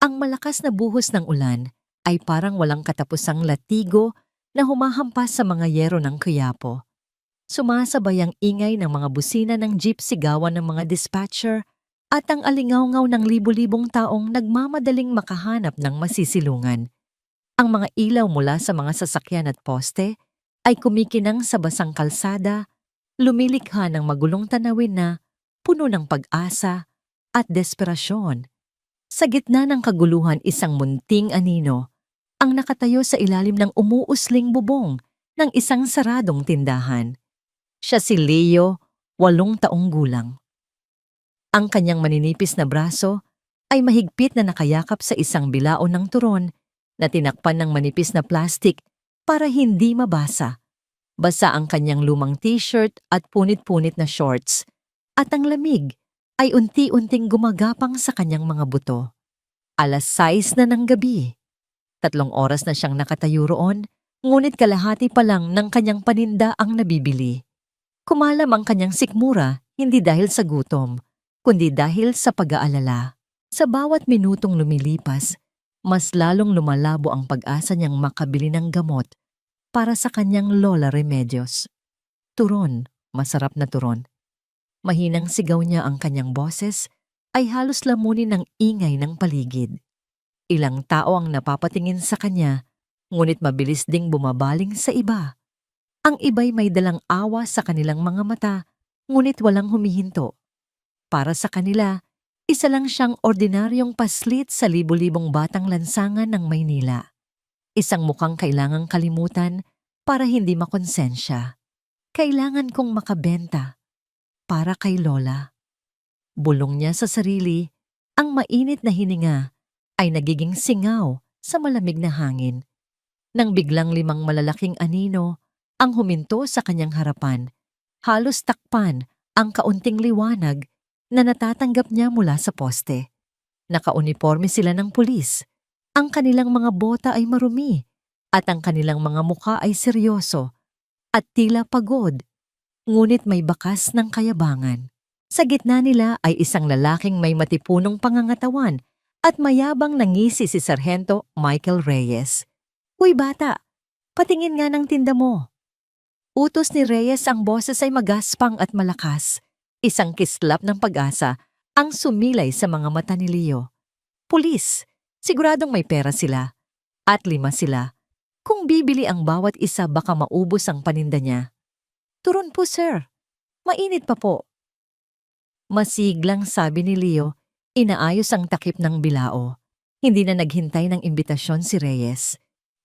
Ang malakas na buhos ng ulan ay parang walang katapusang latigo na humahampas sa mga yero ng Quiapo. Sumasabay ang ingay ng mga busina ng jeep, sigawan ng mga dispatcher at ang alingawngaw ng libu-libong taong nagmamadaling makahanap ng masisilungan. Ang mga ilaw mula sa mga sasakyan at poste ay kumikinang sa basang kalsada, lumilikha ng magulong tanawin na puno ng pag-asa at desperasyon. Sa gitna ng kaguluhan, isang munting anino ang nakatayo sa ilalim ng umuusling bubong ng isang saradong tindahan. Siya si Leo, 8 taong gulang. Ang kanyang maninipis na braso ay mahigpit na nakayakap sa isang bilaon ng turon na tinakpan ng manipis na plastik para hindi mabasa. Basa ang kanyang lumang t-shirt at punit-punit na shorts, at ang lamig ay unti-unting gumagapang sa kanyang mga buto. 6:00 na ng gabi. 3 oras na siyang nakatayo roon, ngunit kalahati pa lang ng kanyang paninda ang nabibili. Kumalam ang kanyang sikmura, hindi dahil sa gutom, kundi dahil sa pag-aalala. Sa bawat minutong lumilipas, mas lalong lumalabo ang pag-asa niyang makabili ng gamot para sa kanyang Lola Remedios. Turon, masarap na turon. Mahinang sigaw niya, ang kanyang boses ay halos lamunin ng ingay ng paligid. Ilang tao ang napapatingin sa kanya, ngunit mabilis ding bumabaling sa iba. Ang iba'y may dalang awa sa kanilang mga mata, ngunit walang humihinto. Para sa kanila, isa lang siyang ordinaryong paslit sa libu-libong batang lansangan ng Maynila. Isang mukhang kailangang kalimutan para hindi makonsensya. Kailangan kong makabenta para kay Lola. Bulong niya sa sarili, ang mainit na hininga ay nagiging singaw sa malamig na hangin. Nang biglang 5 malalaking anino ang huminto sa kanyang harapan, halos takpan ang kaunting liwanag na natatanggap niya mula sa poste. Nakauniporme sila ng pulis. Ang kanilang mga bota ay marumi at ang kanilang mga mukha ay seryoso at tila pagod, ngunit may bakas ng kayabangan. Sa gitna nila ay isang lalaking may matipunong pangangatawan at mayabang na ngisi, si Sargento Michael Reyes. "Uy bata, patingin nga ng tinda mo." Utos ni Reyes, ang boses ay magaspang at malakas. Isang kislap ng pag-asa ang sumilay sa mga mata ni Leo. Pulis, siguradong may pera sila. At 5 sila. Kung bibili ang bawat isa, baka maubos ang paninda niya. "Turon po, sir. Mainit pa po." Masiglang sabi ni Leo, inaayos ang takip ng bilao. Hindi na naghintay ng imbitasyon si Reyes.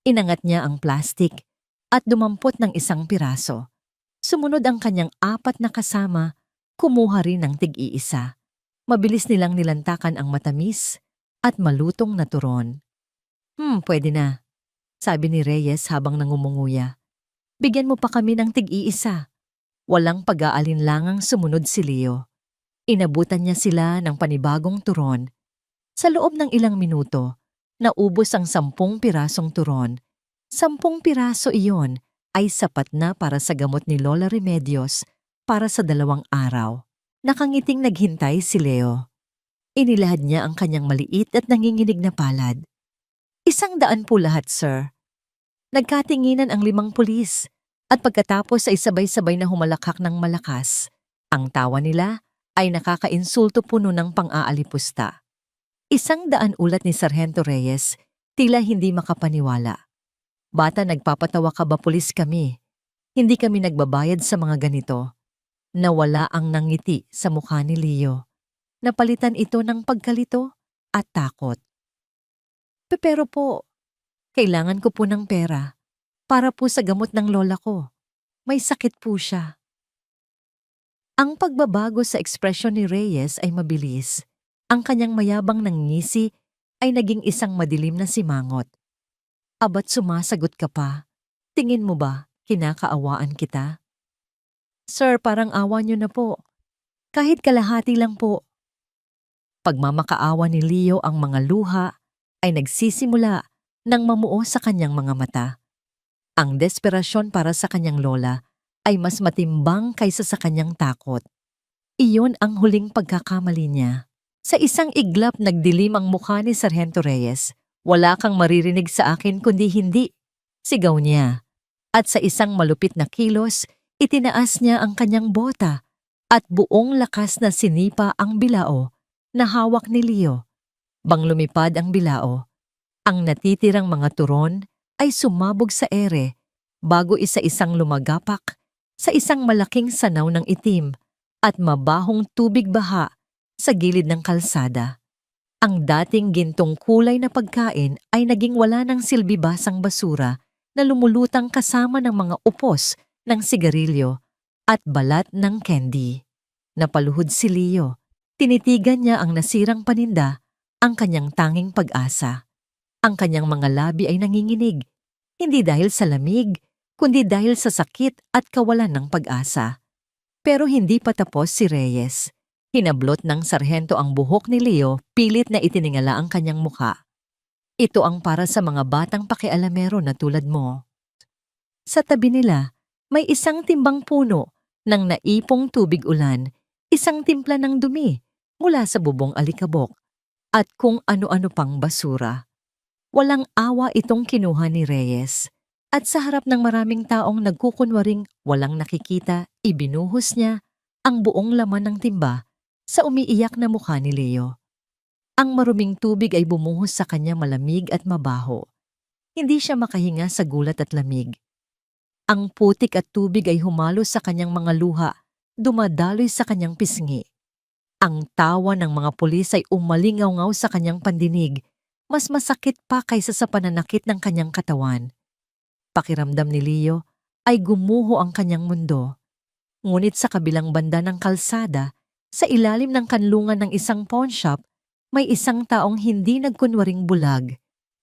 Inangat niya ang plastik at dumampot ng isang piraso. Sumunod ang kanyang 4 na kasama, kumuha rin ng tig-iisa. Mabilis nilang nilantakan ang matamis at malutong na turon. Pwede na," sabi ni Reyes habang nangumunguya. "Bigyan mo pa kami ng tig-iisa." Walang pag-aalinlangang sumunod si Leo. Inabutan niya sila ng panibagong turon. Sa loob ng ilang minuto, naubos ang 10 pirasong turon. 10 piraso iyon ay sapat na para sa gamot ni Lola Remedios para sa 2 araw. Nakangiting naghintay si Leo. Inilahad niya ang kanyang maliit at nanginginig na palad. "100 po lahat, sir." Nagkatinginan ang 5 pulis at pagkatapos ay sabay-sabay na humalakhak ng malakas. Ang tawa nila ay nakakainsulto, puno ng pang-aalipusta. 100 ulat ni Sargento Reyes, tila hindi makapaniwala. "Bata, nagpapatawa ka ba? Pulis kami. Hindi kami nagbabayad sa mga ganito." Nawala ang nangiti sa mukha ni Leo. Napalitan ito ng pagkalito at takot. Pero po, kailangan ko po ng pera para po sa gamot ng lola ko. May sakit po siya." Ang pagbabago sa ekspresyon ni Reyes ay mabilis. Ang kanyang mayabang ng ngisi ay naging isang madilim na simangot. "Aba't sumasagot ka pa? Tingin mo ba kinakaawaan kita?" "Sir, parang awa niyo na po. Kahit kalahati lang po." Pagmamakaawa ni Leo, ang mga luha ay nagsisimula ng mamuo sa kanyang mga mata. Ang desperasyon para sa kanyang lola ay mas matimbang kaysa sa kanyang takot. Iyon ang huling pagkakamali niya. Sa isang iglap nagdilim ang mukha ni Sargento Reyes. Wala kang maririnig sa akin kundi hindi. Sigaw niya. At sa isang malupit na kilos, itinaas niya ang kanyang bota at buong lakas na sinipa ang bilao na hawak ni Leo. Bang lumipad ang bilao, ang natitirang mga turon ay sumabog sa ere bago isa-isang lumagapak sa isang malaking sanaw ng itim at mabahong tubig baha sa gilid ng kalsada. Ang dating gintong kulay na pagkain ay naging wala ng silbi basang basura na lumulutang kasama ng mga upos ng sigarilyo at balat ng candy. Napaluhod si Leo. Tinitigan niya ang nasirang paninda, ang kanyang tanging pag-asa. Ang kanyang mga labi ay nanginginig, hindi dahil sa lamig, kundi dahil sa sakit at kawalan ng pag-asa. Pero hindi pa tapos si Reyes. Hinablot ng sarhento ang buhok ni Leo, pilit na itiningala ang kanyang mukha. Ito ang para sa mga batang pakialamero na tulad mo. Sa tabi nila, may isang timbang puno ng naipong tubig ulan, isang timpla ng dumi mula sa bubong alikabok, at kung ano-ano pang basura. Walang awa itong kinuha ni Reyes. At sa harap ng maraming taong nagkukunwaring walang nakikita, ibinuhos niya ang buong laman ng timba sa umiiyak na mukha ni Leo. Ang maruming tubig ay bumuhos sa kanya malamig at mabaho. Hindi siya makahinga sa gulat at lamig. Ang putik at tubig ay humalo sa kanyang mga luha, dumadaloy sa kanyang pisngi. Ang tawa ng mga pulis ay umalingaw-ngaw sa kanyang pandinig, mas masakit pa kaysa sa pananakit ng kanyang katawan. Pakiramdam ni Leo ay gumuho ang kanyang mundo. Ngunit sa kabilang banda ng kalsada, sa ilalim ng kanlungan ng isang pawn shop, may isang taong hindi nagkunwaring bulag.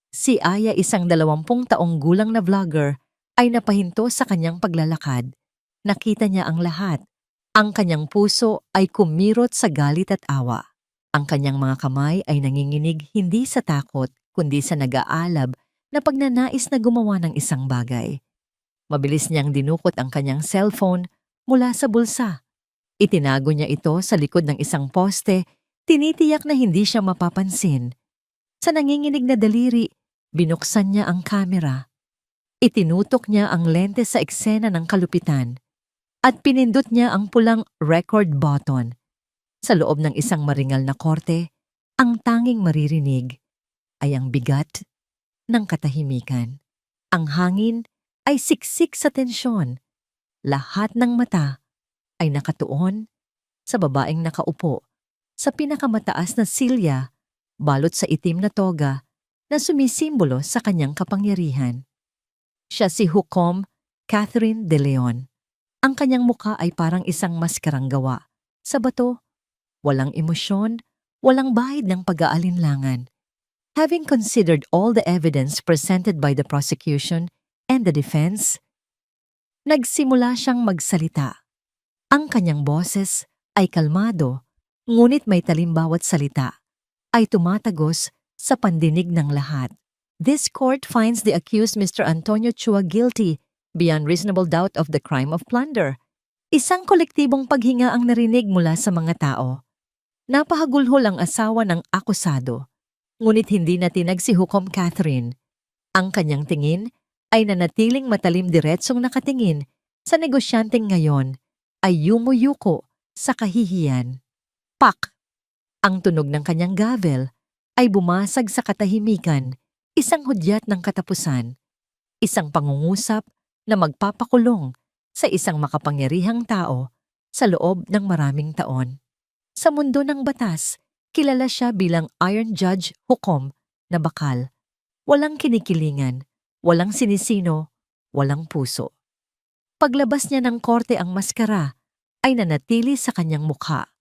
Si Aya, isang 20 taong gulang na vlogger, ay napahinto sa kanyang paglalakad. Nakita niya ang lahat. Ang kanyang puso ay kumirot sa galit at awa. Ang kanyang mga kamay ay nanginginig hindi sa takot, kundi sa nag-aalab na pagnanais na gumawa ng isang bagay. Mabilis niyang dinukot ang kanyang cellphone mula sa bulsa. Itinago niya ito sa likod ng isang poste, tinitiyak na hindi siya mapapansin. Sa nanginginig na daliri, binuksan niya ang kamera. Itinutok niya ang lente sa eksena ng kalupitan at pinindot niya ang pulang record button. Sa loob ng isang maringal na korte, ang tanging maririnig ay ang bigat ng katahimikan. Ang hangin ay siksik sa tensyon. Lahat ng mata ay nakatuon sa babaeng nakaupo sa pinakamataas na silya, balot sa itim na toga na sumisimbolo sa kanyang kapangyarihan. Siya si Hukom Catherine de Leon. Ang kanyang mukha ay parang isang maskarang gawa. Sa bato, walang emosyon, walang bahid ng pag-aalinlangan. Having considered all the evidence presented by the prosecution and the defense, nagsimula siyang magsalita. Ang kanyang boses ay kalmado, ngunit may talim bawat salita, ay tumatagos sa pandinig ng lahat. This court finds the accused Mr. Antonio Chua guilty beyond reasonable doubt of the crime of plunder. Isang kolektibong paghinga ang narinig mula sa mga tao. Napahagulhol ang asawa ng akusado, ngunit hindi natinag si Hukom Catherine. Ang kanyang tingin ay nanatiling matalim diretsong nakatingin sa negosyanteng ngayon ay yumuyuko sa kahihiyan. Pak! Ang tunog ng kanyang gavel ay bumasag sa katahimikan, isang hudyat ng katapusan, isang pangungusap na magpapakulong sa isang makapangyarihang tao sa loob ng maraming taon. Sa mundo ng batas, kilala siya bilang Iron Judge Hukom na bakal. Walang kinikilingan, walang sinisino, walang puso. Paglabas niya ng korte ang maskara ay nanatili sa kanyang mukha.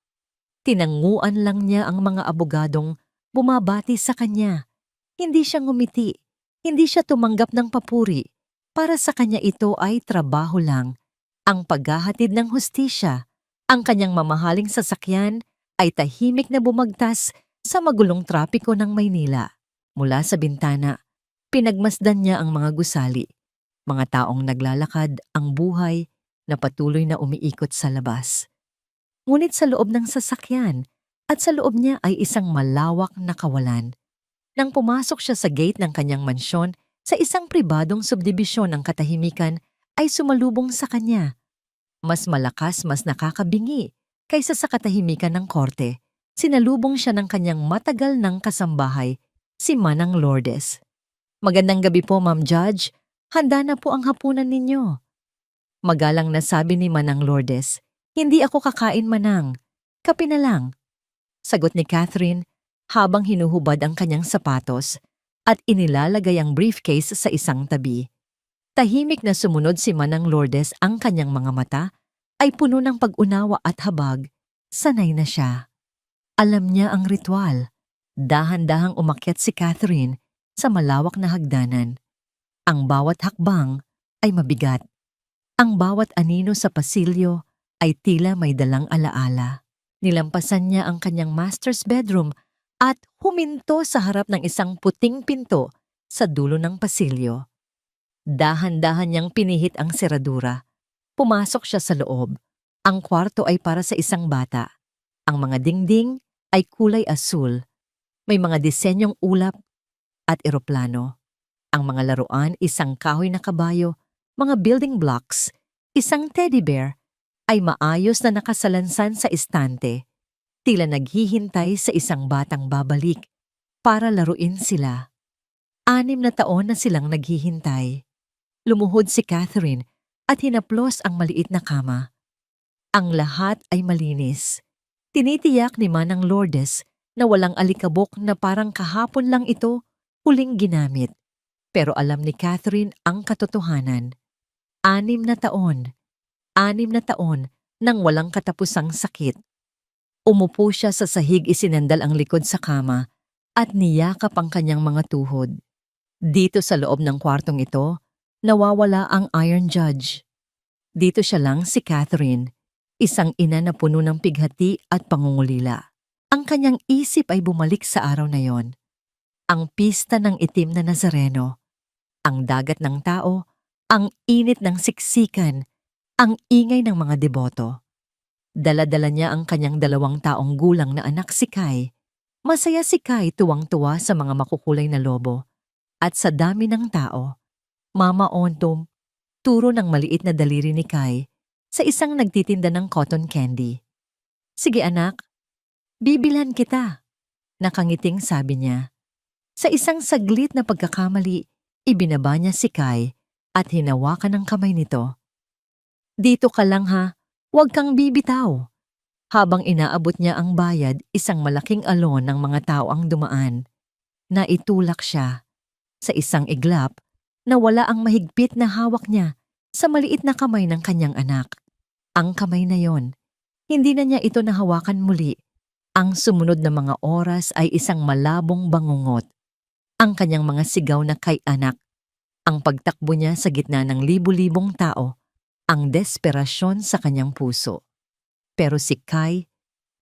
Tinanguan lang niya ang mga abogadong bumabati sa kanya. Hindi siya ngumiti, hindi siya tumanggap ng papuri. Para sa kanya ito ay trabaho lang, ang paghahatid ng hustisya. Ang kanyang mamahaling sasakyan ay tahimik na bumagtas sa magulong trapiko ng Maynila. Mula sa bintana, pinagmasdan niya ang mga gusali, mga taong naglalakad, ang buhay na patuloy na umiikot sa labas. Ngunit sa loob ng sasakyan At sa loob niya ay isang malawak na kawalan. Nang pumasok siya sa gate ng kanyang mansyon, sa isang pribadong subdibisyon ng katahimikan ay sumalubong sa kanya. Mas malakas, mas nakakabingi kaysa sa katahimikan ng korte. Sinalubong siya ng kanyang matagal ng kasambahay, si Manang Lourdes. "Magandang gabi po, Ma'am Judge. Handa na po ang hapunan ninyo." Magalang na sabi ni Manang Lourdes. "Hindi ako kakain, Manang. Kape na lang." Sagot ni Catherine habang hinuhubad ang kanyang sapatos at inilalagay ang briefcase sa isang tabi. Tahimik na sumunod si Manang Lourdes, ang kanyang mga mata ay puno ng pag-unawa at habag. Sanay na siya. Alam niya ang ritual. Dahan-dahang umakyat si Catherine sa malawak na hagdanan. Ang bawat hakbang ay mabigat. Ang bawat anino sa pasilyo ay tila may dalang alaala. Nilampasan niya ang kanyang master's bedroom at huminto sa harap ng isang puting pinto sa dulo ng pasilyo. Dahan-dahan niyang pinihit ang seradura. Pumasok siya sa loob. Ang kwarto ay para sa isang bata. Ang mga dingding ay kulay asul. May mga disenyong ulap at eroplano. Ang mga laruan, isang kahoy na kabayo, mga building blocks, isang teddy bear, ay maayos na nakasalansan sa istante. Tila naghihintay sa isang batang babalik para laruin sila. 6 na taon na silang naghihintay. Lumuhod si Catherine at hinaplos ang maliit na kama. Ang lahat ay malinis. Tinitiyak ni Manang Lourdes na walang alikabok, na parang kahapon lang ito huling ginamit. Pero alam ni Catherine ang katotohanan. 6 na taon. 6 na taon nang walang katapusang sakit. Umupo siya sa sahig, isinandal ang likod sa kama at niyakap ang kanyang mga tuhod. Dito sa loob ng kwartong ito, nawawala ang Iron Judge. Dito siya lang, si Catherine, isang ina na puno ng pighati at pangungulila. Ang kanyang isip ay bumalik sa araw na yon. Ang pista ng itim na Nazareno, ang dagat ng tao, ang init ng siksikan, ang ingay ng mga deboto. Dala-dala niya ang kanyang 2 taong gulang na anak, si Kai. Masaya si Kai, tuwang-tuwa sa mga makukulay na lobo. At sa dami ng tao, Mama Ontom, turo ng maliit na daliri ni Kai sa isang nagtitinda ng cotton candy. "Sige anak, bibilhan kita," nakangiting sabi niya. Sa isang saglit na pagkakamali, ibinaba niya si Kai at hinawakan ang kamay nito. "Dito ka lang ha, huwag kang bibitaw." Habang inaabot niya ang bayad, isang malaking alon ng mga tao ang dumaan. Naitulak siya. Sa isang iglap, nawala ang mahigpit na hawak niya sa maliit na kamay ng kanyang anak. Ang kamay na yon, hindi na niya ito nahawakan muli. Ang sumunod na mga oras ay isang malabong bangungot. Ang kanyang mga sigaw na kay anak, ang pagtakbo niya sa gitna ng libu-libong tao, ang desperasyon sa kanyang puso. Pero si Kai,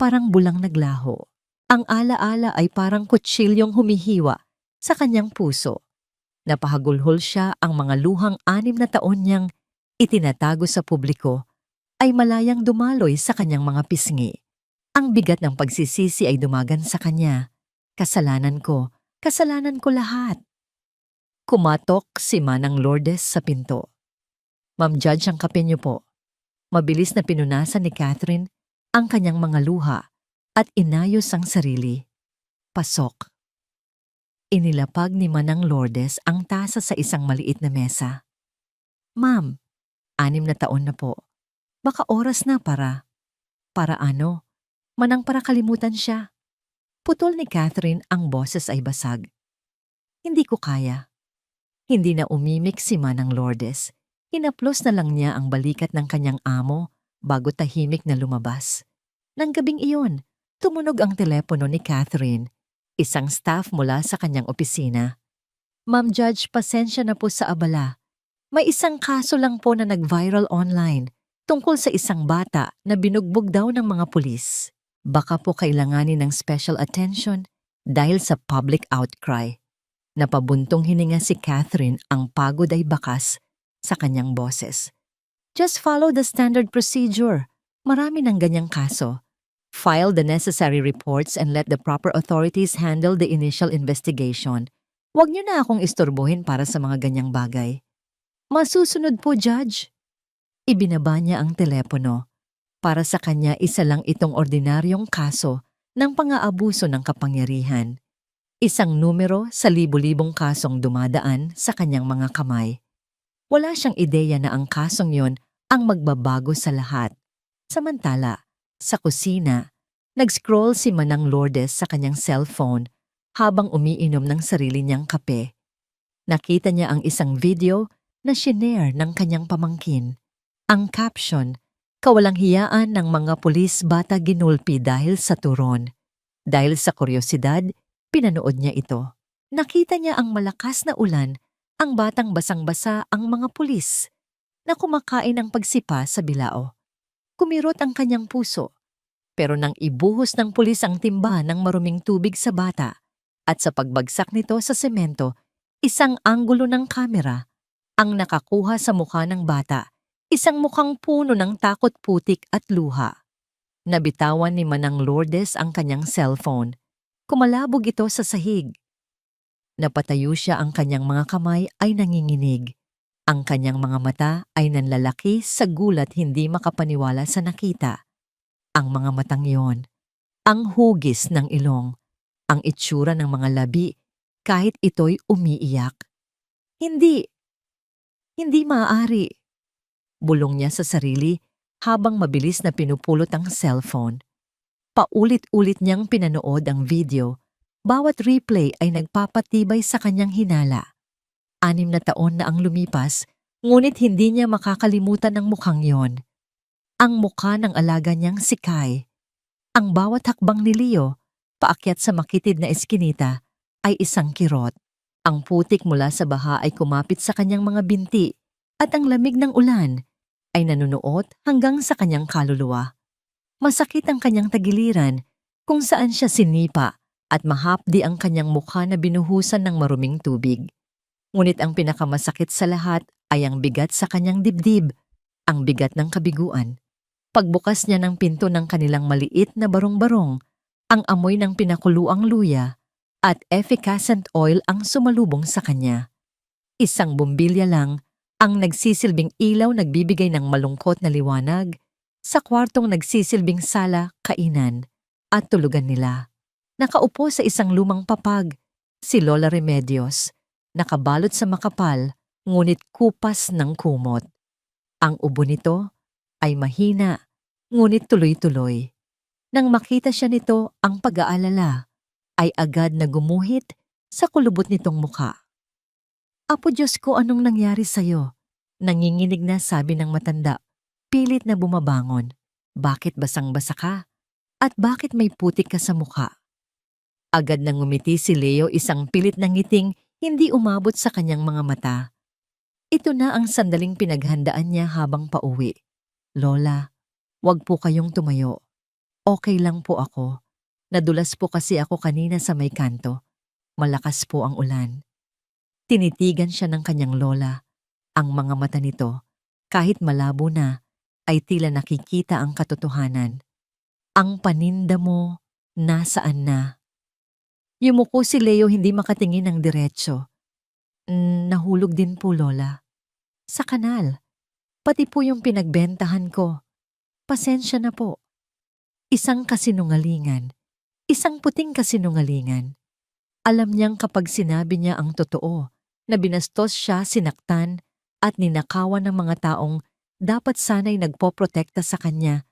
parang bulang naglaho. Ang alaala ay parang kutsilyong humihiwa sa kanyang puso. Napahagulhol siya, ang mga luhang 6 na taon niyang itinatago sa publiko ay malayang dumaloy sa kanyang mga pisngi. Ang bigat ng pagsisisi ay dumagan sa kanya. Kasalanan ko lahat." Kumatok si Manang Lourdes sa pinto. "Ma'am Judge, ang kape niyo po." Mabilis na pinunasan ni Catherine ang kanyang mga luha at inayos ang sarili. Pasok. Inilapag ni Manang Lourdes ang tasa sa isang maliit na mesa. "Ma'am, 6 na taon na po. Baka oras na para ano? Manang para kalimutan siya." Putol ni Catherine, ang boses ay basag. "Hindi ko kaya." Hindi na umimik si Manang Lourdes. Hinaplos na lang niya ang balikat ng kanyang amo bago tahimik na lumabas. Nang gabing iyon, tumunog ang telepono ni Catherine, isang staff mula sa kanyang opisina. "Ma'am Judge, pasensya na po sa abala. May isang kaso lang po na nag-viral online tungkol sa isang bata na binugbog daw ng mga pulis. Baka po kailanganin ng special attention dahil sa public outcry." Napabuntong hininga si Catherine, ang pagod ay bakas sa kanyang boses. "Just follow the standard procedure. Marami ng ganyang kaso. File the necessary reports and let the proper authorities handle the initial investigation. Huwag niyo na akong istorbohin para sa mga ganyang bagay. Masusunod po, Judge. Ibinaba niya ang telepono. Para sa kanya, isa lang itong ordinaryong kaso ng pang-aabuso ng kapangyarihan. Isang numero sa libu-libong kasong dumadaan sa kanyang mga kamay. Wala siyang ideya na ang kasong yon ang magbabago sa lahat. Samantala, sa kusina, nag-scroll si Manang Lourdes sa kanyang cellphone habang umiinom ng sarili niyang kape. Nakita niya ang isang video na shinare ng kanyang pamangkin. Ang caption, kawalang hiyaan ng mga pulis bata ginulpi dahil sa turon. Dahil sa kuryosidad, pinanood niya ito. Nakita niya ang malakas na ulan, ang batang basang-basa ang mga pulis na kumakain ng pagsipa sa bilao. Kumirot ang kanyang puso. Pero nang ibuhos ng pulis ang timba ng maruming tubig sa bata at sa pagbagsak nito sa semento, isang anggulo ng kamera ang nakakuha sa mukha ng bata, isang mukhang puno ng takot, putik at luha. Nabitawan ni Manang Lourdes ang kanyang cellphone. Kumalabog ito sa sahig. Napatayo siya, ang kanyang mga kamay ay nanginginig. Ang kanyang mga mata ay nanlalaki sa gulat, hindi makapaniwala sa nakita. Ang mga matang yon, ang hugis ng ilong, ang itsura ng mga labi kahit ito'y umiiyak. Hindi maaari. Bulong niya sa sarili habang mabilis na pinupulot ang cellphone. Paulit-ulit niyang pinanood ang video. Bawat replay ay nagpapatibay sa kanyang hinala. 6 na taon na ang lumipas, ngunit hindi niya makakalimutan ang mukhang yon. Ang mukha ng alaga niyang si Kai. Ang bawat hakbang ni Leo, paakyat sa makitid na eskinita, ay isang kirot. Ang putik mula sa baha ay kumapit sa kanyang mga binti at ang lamig ng ulan ay nanunuot hanggang sa kanyang kaluluwa. Masakit ang kanyang tagiliran kung saan siya sinipa at mahapdi ang kanyang mukha na binuhusan ng maruming tubig. Ngunit ang pinakamasakit sa lahat ay ang bigat sa kanyang dibdib, ang bigat ng kabiguan. Pagbukas niya ng pinto ng kanilang maliit na barong-barong, ang amoy ng pinakuluang luya at effervescent oil ang sumalubong sa kanya. Isang bumbilya lang ang nagsisilbing ilaw, nagbibigay ng malungkot na liwanag sa kwartong nagsisilbing sala, kainan at tulugan nila. Nakaupo sa isang lumang papag, si Lola Remedios, nakabalot sa makapal ngunit kupas ng kumot. Ang ubo nito ay mahina ngunit tuloy-tuloy. Nang makita siya nito, ang pag-aalala ay agad na gumuhit sa kulubot nitong muka. Apo Diyos ko, anong nangyari sa'yo? Nanginginig na sabi ng matanda, pilit na bumabangon. Bakit basang-basa ka? At bakit may putik ka sa muka? Agad nang ngumiti si Leo, isang pilit na ngiting hindi umabot sa kanyang mga mata. Ito na ang sandaling pinaghandaan niya habang pauwi. Lola, wag po kayong tumayo. Okay lang po ako. Nadulas po kasi ako kanina sa may kanto. Malakas po ang ulan. Tinitigan siya ng kanyang lola. Ang mga mata nito, kahit malabo na, ay tila nakikita ang katotohanan. Ang paninda mo, nasaan na? Yumuko si Leo, hindi makatingin ng diretso. Nahulog din po, Lola. Sa kanal. Pati po yung pinagbentahan ko. Pasensya na po. Isang kasinungalingan. Isang puting kasinungalingan. Alam niyang kapag sinabi niya ang totoo, na binastos siya, sinaktan, at ninakawan ng mga taong dapat sana'y nagpoprotekta sa kanya,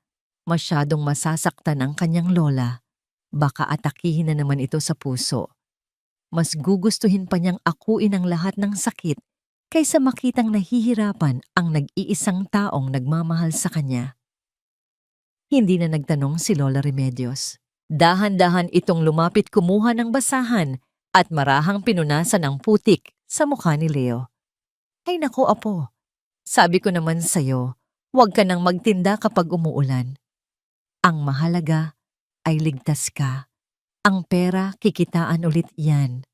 masyadong masasaktan ang kanyang lola. Baka atakihin na naman ito sa puso. Mas gugustuhin pa niyang akuin ang lahat ng sakit kaysa makitang nahihirapan ang nag-iisang taong nagmamahal sa kanya. Hindi na nagtanong si Lola Remedios. Dahan-dahan itong lumapit, kumuha ng basahan at marahang pinunasan ang putik sa mukha ni Leo. Ay nako apo, sabi ko naman sa'yo, huwag ka nang magtinda kapag umuulan. Ang mahalaga ay ligtas ka. Ang pera, kikitaan ulit yan.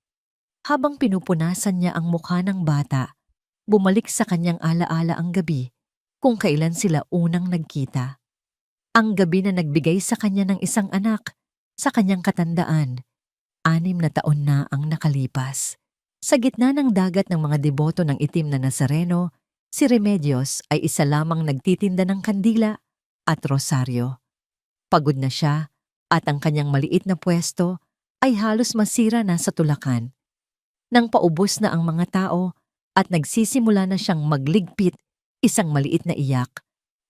Habang pinupunasan niya ang mukha ng bata, bumalik sa kanyang alaala ang gabi kung kailan sila unang nagkita. Ang gabi na nagbigay sa kanya ng isang anak, sa kanyang katandaan. 6 na taon na ang nakalipas. Sa gitna ng dagat ng mga deboto ng itim na Nazareno, si Remedios ay isa lamang nagtitinda ng kandila at rosaryo. Pagod na siya at ang kanyang maliit na pwesto ay halos masira na sa tulakan. Nang paubos na ang mga tao at nagsisimula na siyang magligpit, isang maliit na iyak,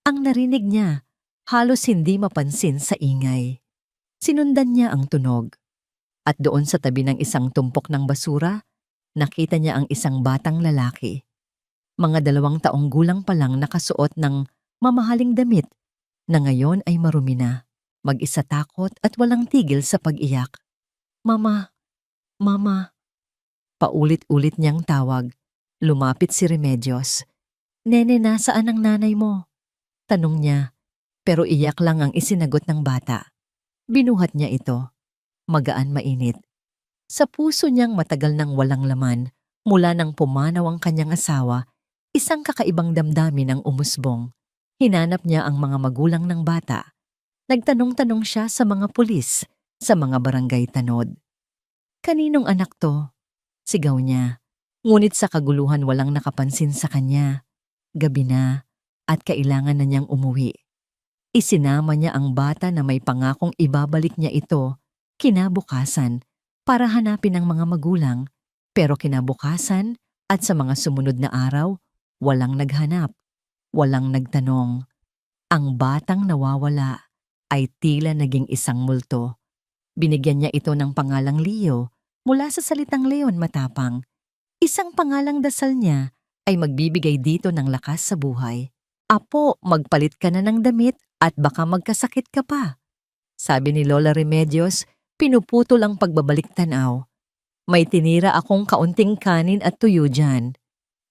ang narinig niya halos hindi mapansin sa ingay. Sinundan niya ang tunog. At doon sa tabi ng isang tumpok ng basura, nakita niya ang isang batang lalaki. Mga 2 taong gulang pa lang nakasuot ng mamahaling damit na ngayon ay marumi na, mag-isa takot at walang tigil sa pag-iyak. Mama, Mama. Paulit-ulit niyang tawag. Lumapit si Remedios. Nene, nasaan ang nanay mo? Tanong niya, pero iyak lang ang isinagot ng bata. Binuhat niya ito. Magaan mainit. Sa puso niyang matagal nang walang laman, mula nang pumanaw ang kanyang asawa, isang kakaibang damdamin ang umusbong. Hinanap niya ang mga magulang ng bata. Nagtanong-tanong siya sa mga pulis, sa mga barangay tanod. Kaninong anak to? Sigaw niya. Ngunit sa kaguluhan walang nakapansin sa kanya. Gabi na at kailangan na niyang umuwi. Isinama niya ang bata na may pangakong ibabalik niya ito kinabukasan para hanapin ang mga magulang, pero kinabukasan at sa mga sumunod na araw, walang naghanap, walang nagtanong. Ang batang nawawala ay tila naging isang multo. Binigyan niya ito ng pangalang Leo mula sa salitang leon, matapang. Isang pangalang dasal niya ay magbibigay dito ng lakas sa buhay. Apo, magpalit ka na ng damit at baka magkasakit ka pa. Sabi ni Lola Remedios, pinuputol ang pagbabalik tanaw. May tinira akong kaunting kanin at tuyo dyan.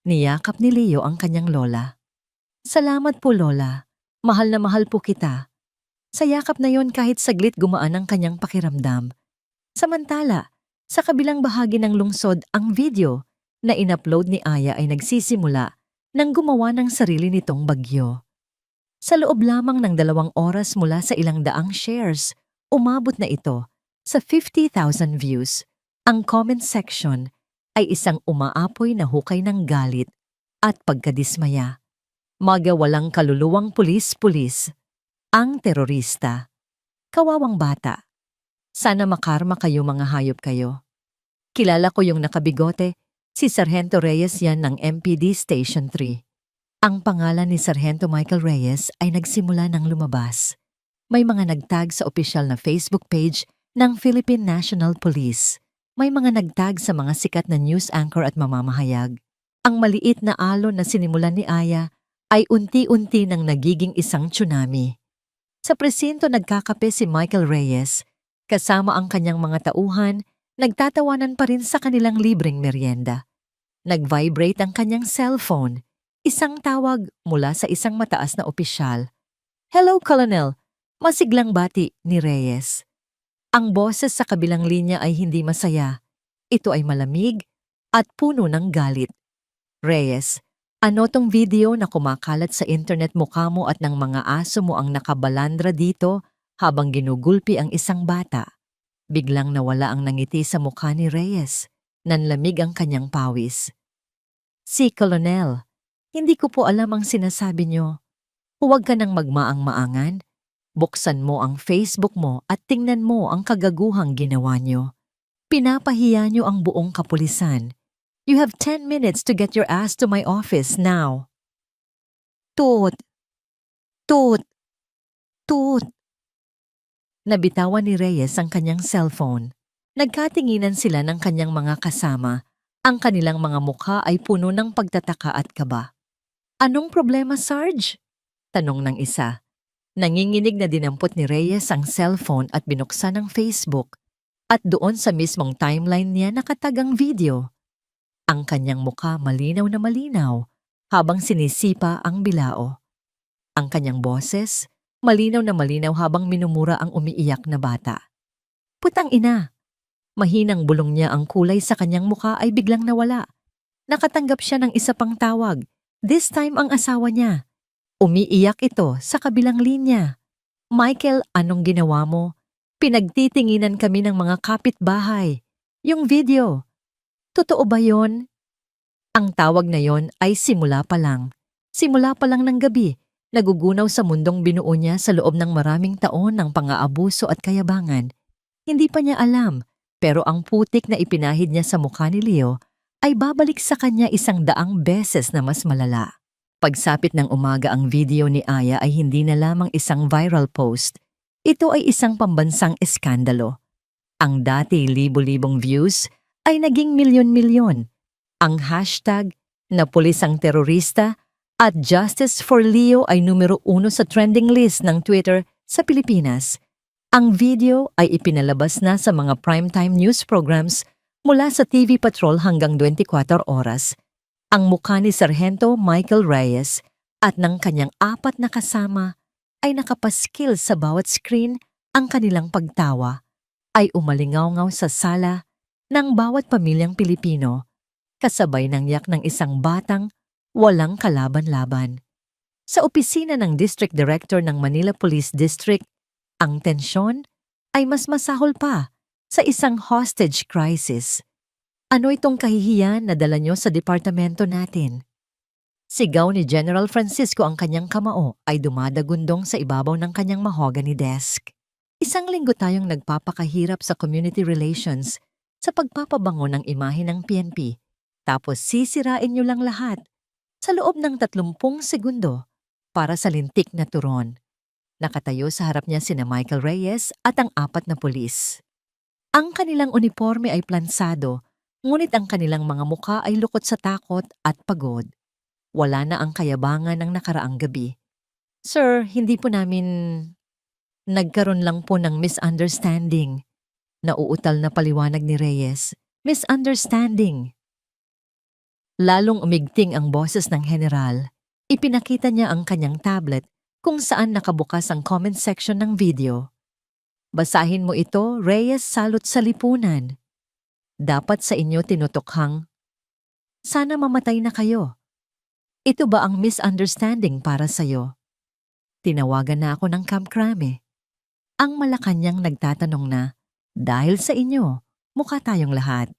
Niyakap ni Leo ang kanyang lola. Salamat po, Lola. Mahal na mahal po kita. Sa yakap na yon kahit saglit gumaan ang kanyang pakiramdam. Samantala, sa kabilang bahagi ng lungsod, ang video na inupload ni Aya ay nagsisimula nang gumawa ng sarili nitong bagyo. Sa loob lamang ng 2 oras mula sa ilang daang shares, umabot na ito sa 50,000 views. Ang comment section ay isang umaapoy na hukay ng galit at pagkadismaya. Walang kaluluwang pulis-pulis. Ang terorista. Kawawang bata. Sana makarma kayo, mga hayop kayo. Kilala ko yung nakabigote, si Sargento Reyes yan ng MPD Station 3. Ang pangalan ni Sargento Michael Reyes ay nagsimula ng lumabas. May mga nagtag sa opisyal na Facebook page ng Philippine National Police. May mga nagtag sa mga sikat na news anchor at mamamahayag. Ang maliit na alon na sinimulan ni Aya ay unti-unti nang nagiging isang tsunami. Sa presinto nagkakape si Michael Reyes, kasama ang kanyang mga tauhan, nagtatawanan pa rin sa kanilang libreng merienda. Nag-vibrate ang kanyang cellphone, isang tawag mula sa isang mataas na opisyal. Hello, Colonel! Masiglang bati ni Reyes. Ang boses sa kabilang linya ay hindi masaya. Ito ay malamig at puno ng galit. Reyes, ano tong video na kumakalat sa internet, mukha mo at ng mga aso mo ang nakabalandra dito habang ginugulpi ang isang bata? Biglang nawala ang nangiti sa mukha ni Reyes. Nanlamig ang kanyang pawis. Si Colonel, hindi ko po alam ang sinasabi niyo. Huwag ka nang magmaang-maangan. Buksan mo ang Facebook mo at tingnan mo ang kagaguhang ginawa niyo. Pinapahiya niyo ang buong kapulisan. You have 10 minutes to get your ass to my office now. Tut! Tut! Tut! Nabitawan ni Reyes ang kanyang cellphone. Nagkatinginan sila ng kanyang mga kasama. Ang kanilang mga mukha ay puno ng pagtataka at kaba. Anong problema, Sarge? Tanong ng isa. Nanginginig na dinampot ni Reyes ang cellphone at binuksan ang Facebook. At doon sa mismong timeline niya nakatag ang video. Ang kanyang mukha malinaw na malinaw habang sinisipa ang bilao. Ang kanyang boses malinaw na malinaw habang minumura ang umiiyak na bata. Putang ina! Mahinang bulong niya, ang kulay sa kanyang mukha ay biglang nawala. Nakatanggap siya ng isa pang tawag. This time ang asawa niya. Umiiyak ito sa kabilang linya. Michael, anong ginawa mo? Pinagtitinginan kami ng mga kapitbahay. Yung video. Totoo ba yon? Ang tawag na yon ay simula pa lang. Simula pa lang ng gabi, nagugunaw sa mundong binuo niya sa loob ng maraming taon ng pang-aabuso at kayabangan. Hindi pa niya alam, pero ang putik na ipinahid niya sa mukha ni Leo ay babalik sa kanya 100 beses na mas malala. Pagsapit ng umaga ang video ni Aya ay hindi na lamang isang viral post. Ito ay isang pambansang eskandalo. Ang dati libo-libong views ay naging milyon-milyon. Ang hashtag na pulis ang terorista at Justice for Leo ay numero 1 sa trending list ng Twitter sa Pilipinas. Ang video ay ipinalabas na sa mga primetime news programs mula sa TV Patrol hanggang 24 oras. Ang mukha ni Sargento Michael Reyes at ng kanyang 4 na kasama ay nakapaskil sa bawat screen. Ang kanilang pagtawa ay umalingaw-ngaw sa sala ng bawat pamilyang Pilipino, kasabay ng yak ng isang batang walang kalaban-laban. Sa opisina ng District Director ng Manila Police District, ang tensyon ay mas masahol pa sa isang hostage crisis. Ano itong kahihiyan na dala nyo sa departamento natin? Sigaw ni General Francisco. Ang kanyang kamao ay dumadagundong sa ibabaw ng kanyang mahogany desk. 1 linggo tayong nagpapakahirap sa community relations sa pagpapabango ng imahe ng PNP. Tapos sisirain nyo lang lahat sa loob ng 30 segundo para sa lintik na turon. Nakatayo sa harap niya sina Michael Reyes at ang 4 na pulis. Ang kanilang uniforme ay plansado, ngunit ang kanilang mga mukha ay lukot sa takot at pagod. Wala na ang kayabangan ng nakaraang gabi. Sir, hindi po namin... Nagkaroon lang po ng misunderstanding. Nauutal na paliwanag ni Reyes. Misunderstanding. Lalong umigting ang boses ng general. Ipinakita niya ang kanyang tablet kung saan nakabukas ang comment section ng video. Basahin mo ito, Reyes, salot sa lipunan. Dapat sa inyo tinutukhang, sana mamatay na kayo. Ito ba ang misunderstanding para sa'yo? Tinawagan na ako ng Camp Crame. Ang Malacanang nagtatanong na, dahil sa inyo, mukha tayong lahat.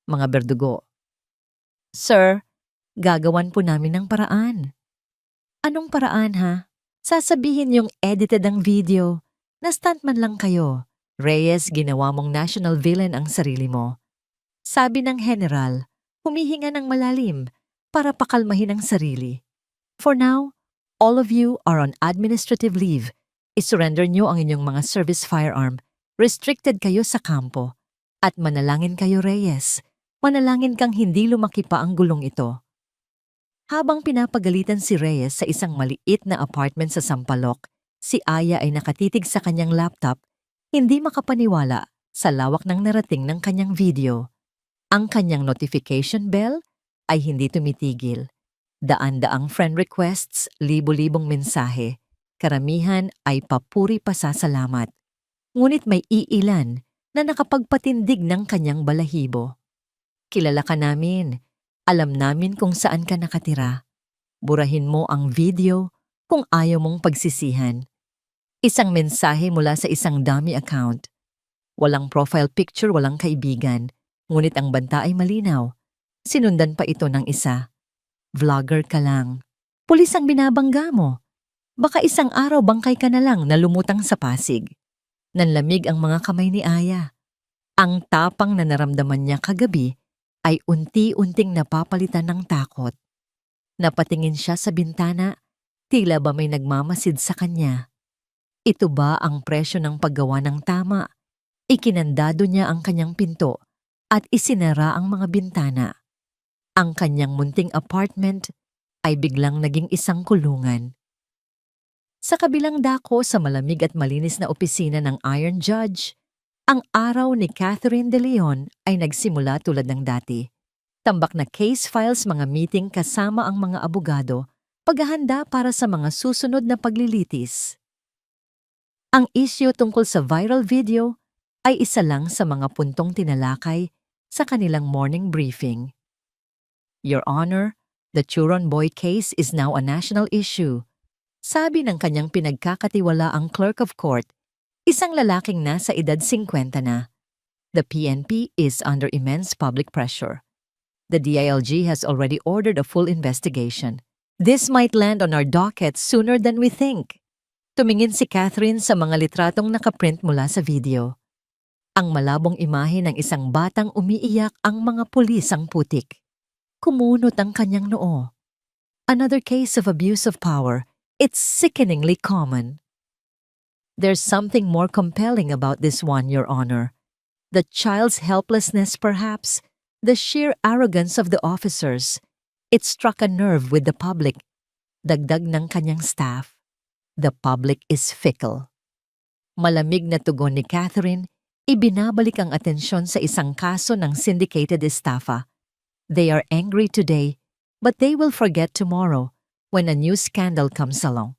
Mga berdugo. Sir, gagawan po namin ng paraan. Anong paraan ha? Sasabihin yung edited ang video. Na stuntman lang kayo. Reyes, ginawa mong national villain ang sarili mo. Sabi ng general, humihinga ng malalim para pakalmahin ang sarili. For now, all of you are on administrative leave. Isurrender nyo ang inyong mga service firearm. Restricted kayo sa kampo. At manalangin kayo, Reyes. Manalangin kang hindi lumaki pa ang gulong ito. Habang pinapagalitan si Reyes sa isang maliit na apartment sa Sampaloc, si Aya ay nakatitig sa kanyang laptop, hindi makapaniwala sa lawak ng narating ng kanyang video. Ang kanyang notification bell ay hindi tumitigil. Daan-daang friend requests, libo-libong mensahe. Karamihan ay papuri pasasalamat. Ngunit may iilan na nakapagpatindig ng kanyang balahibo. Kilala ka namin. Alam namin kung saan ka nakatira. Burahin mo ang video kung ayaw mong pagsisihan. Isang mensahe mula sa isang dummy account. Walang profile picture, walang kaibigan. Ngunit ang banta ay malinaw. Sinundan pa ito ng isa. Vlogger ka lang. Pulis ang binabangga mo. Baka isang araw bangkay ka na lang na lumutang sa Pasig. Nanlamig ang mga kamay ni Aya. Ang tapang na naramdaman niya kagabi ay unti-unting napapalitan ng takot. Napatingin siya sa bintana, tila ba may nagmamasid sa kanya. Ito ba ang presyo ng paggawa ng tama? Ikinandado niya ang kanyang pinto at isinara ang mga bintana. Ang kanyang munting apartment ay biglang naging isang kulungan. Sa kabilang dako sa malamig at malinis na opisina ng Iron Judge, ang araw ni Catherine De Leon ay nagsimula tulad ng dati. Tambak na case files, mga meeting kasama ang mga abogado, paghahanda para sa mga susunod na paglilitis. Ang issue tungkol sa viral video ay isa lang sa mga puntong tinalakay sa kanilang morning briefing. Your Honor, the Churon Boy case is now a national issue. Sabi ng kanyang pinagkakatiwalaang clerk of court, isang lalaking nasa edad 50 na. The PNP is under immense public pressure. The DILG has already ordered a full investigation. This might land on our docket sooner than we think. Tumingin si Catherine sa mga litratong nakaprint mula sa video. Ang malabong imahe ng isang batang umiiyak ang mga pulis ang putik. Kumunot ang kanyang noo. Another case of abuse of power. It's sickeningly common. There's something more compelling about this one, Your Honor. The child's helplessness, perhaps, the sheer arrogance of the officers. It struck a nerve with the public. Dagdag ng kanyang staff. The public is fickle. Malamig na tugon ni Catherine, ibinabalik ang atensyon sa isang kaso ng syndicated estafa. They are angry today, but they will forget tomorrow when a new scandal comes along.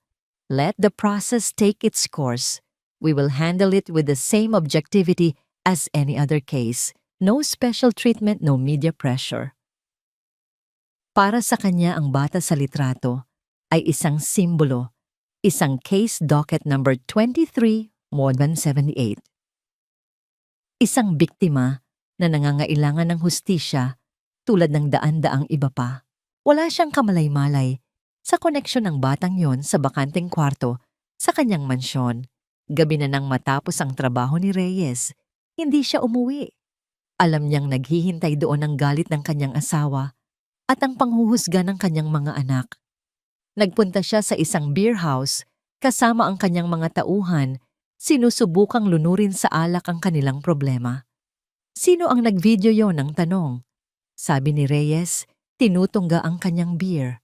Let the process take its course. We will handle it with the same objectivity as any other case. No special treatment, no media pressure. Para sa kanya ang bata sa litrato ay isang simbolo, isang case docket number 23/78. Isang biktima na nangangailangan ng hustisya tulad ng daan-daang iba pa. Wala siyang kamalay-malay sa koneksyon ng batang yon sa bakanteng kwarto sa kanyang mansyon. Gabi na nang matapos ang trabaho ni Reyes, hindi siya umuwi. Alam niyang naghihintay doon ang galit ng kanyang asawa at ang panghuhusga ng kanyang mga anak. Nagpunta siya sa isang beer house kasama ang kanyang mga tauhan, sinusubukang lunurin sa alak ang kanilang problema. Sino ang nagvideo yon ng tanong? Sabi ni Reyes, tinutungga ang kanyang beer.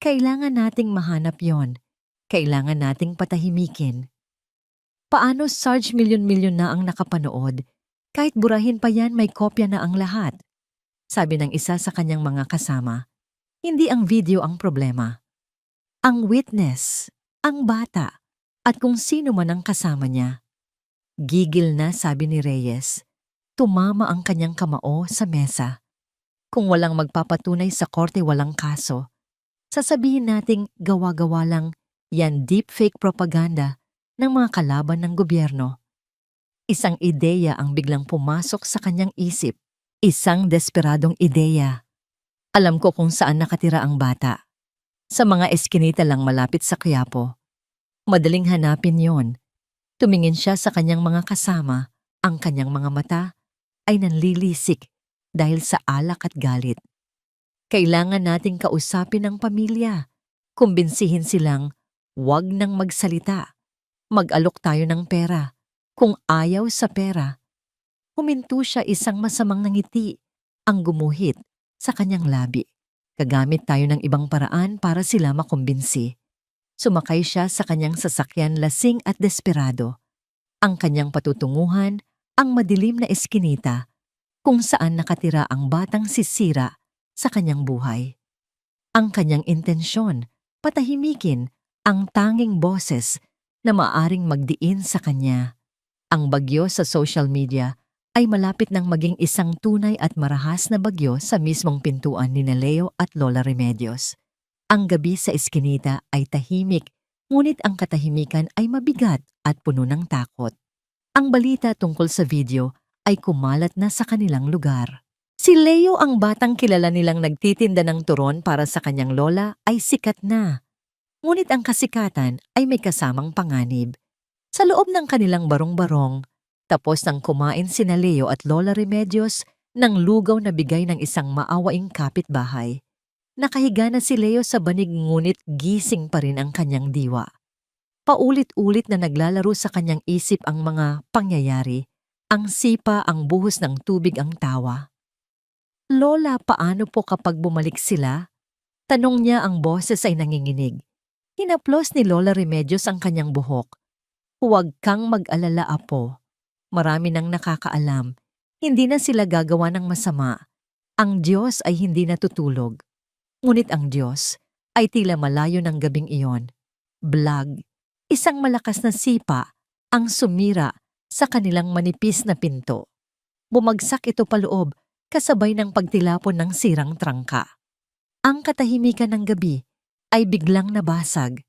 Kailangan nating mahanap yon. Kailangan nating patahimikin. Paano Sarge milyon-milyon na ang nakapanood? Kahit burahin pa yan, may kopya na ang lahat. Sabi ng isa sa kanyang mga kasama. Hindi ang video ang problema. Ang witness, ang bata, at kung sino man ang kasama niya. Gigil na, sabi ni Reyes. Tumama ang kanyang kamao sa mesa. Kung walang magpapatunay sa korte, walang kaso. Sasabihin nating gawa-gawa lang, yan deepfake propaganda ng mga kalaban ng gobyerno. Isang ideya ang biglang pumasok sa kanyang isip. Isang desperadong ideya. Alam ko kung saan nakatira ang bata. Sa mga eskinita lang malapit sa Quiapo. Madaling hanapin yon. Tumingin siya sa kanyang mga kasama. Ang kanyang mga mata ay nanlilisik dahil sa alak at galit. Kailangan nating kausapin ang pamilya. Kumbinsihin silang wag nang magsalita. Mag-alok tayo ng pera. Kung ayaw sa pera. Huminto siya, isang masamang ngiti ang gumuhit sa kanyang labi. Gagamit tayo ng ibang paraan para sila makumbinsi. Sumakay siya sa kanyang sasakyan, lasing at desperado. Ang kanyang patutunguhan, ang madilim na eskinita, kung saan nakatira ang batang sisira sa kanyang buhay. Ang kanyang intensyon, patahimikin ang tanging boses na maaring magdiin sa kanya. Ang bagyo sa social media ay malapit nang maging isang tunay at marahas na bagyo sa mismong pintuan ni Leo at Lola Remedios. Ang gabi sa eskinita ay tahimik, ngunit ang katahimikan ay mabigat at puno ng takot. Ang balita tungkol sa video ay kumalat na sa kanilang lugar. Si Leo, ang batang kilala nilang nagtitinda ng turon para sa kanyang lola, ay sikat na. Ngunit ang kasikatan ay may kasamang panganib. Sa loob ng kanilang barong-barong, tapos nang kumain sina Leo at Lola Remedios ng lugaw na bigay ng isang maawaing kapitbahay. Nakahiga na si Leo sa banig, ngunit gising pa rin ang kanyang diwa. Paulit-ulit na naglalaro sa kanyang isip ang mga pangyayari, ang sipa, ang buhos ng tubig, ang tawa. Lola, paano po kapag bumalik sila? Tanong niya, ang boses ay nanginginig. Hinaplos ni Lola Remedios ang kanyang buhok. Huwag kang mag-alala, apo. Marami nang nakakaalam. Hindi na sila gagawa ng masama. Ang Diyos ay hindi natutulog. Ngunit ang Diyos ay tila malayo ng gabing iyon. Blag, isang malakas na sipa ang sumira sa kanilang manipis na pinto. Bumagsak ito paloob kasabay ng pagtilapon ng sirang trangka. Ang katahimikan ng gabi ay biglang nabasag.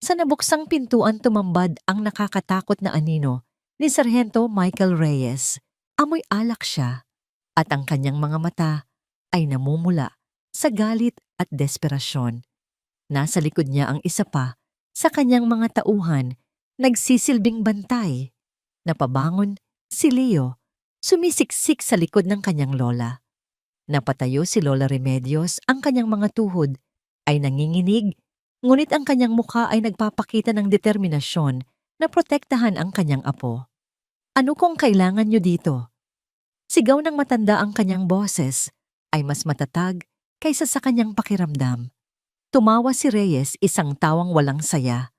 Sa nabuksang pintuan tumambad ang nakakatakot na anino ni Sargento Michael Reyes. Amoy alak siya at ang kanyang mga mata ay namumula sa galit at desperasyon. Nasa likod niya ang isa pa sa kanyang mga tauhan, nagsisilbing bantay. Napabangon si Leo, sumisiksik sa likod ng kanyang lola. Napatayo si Lola Remedios, ang kanyang mga tuhod ay nanginginig, ngunit ang kanyang mukha ay nagpapakita ng determinasyon na protektahan ang kanyang apo. Ano kung kailangan niyo dito? Sigaw ng matanda, ang kanyang boses ay mas matatag kaysa sa kanyang pakiramdam. Tumawa si Reyes, isang tawang walang saya.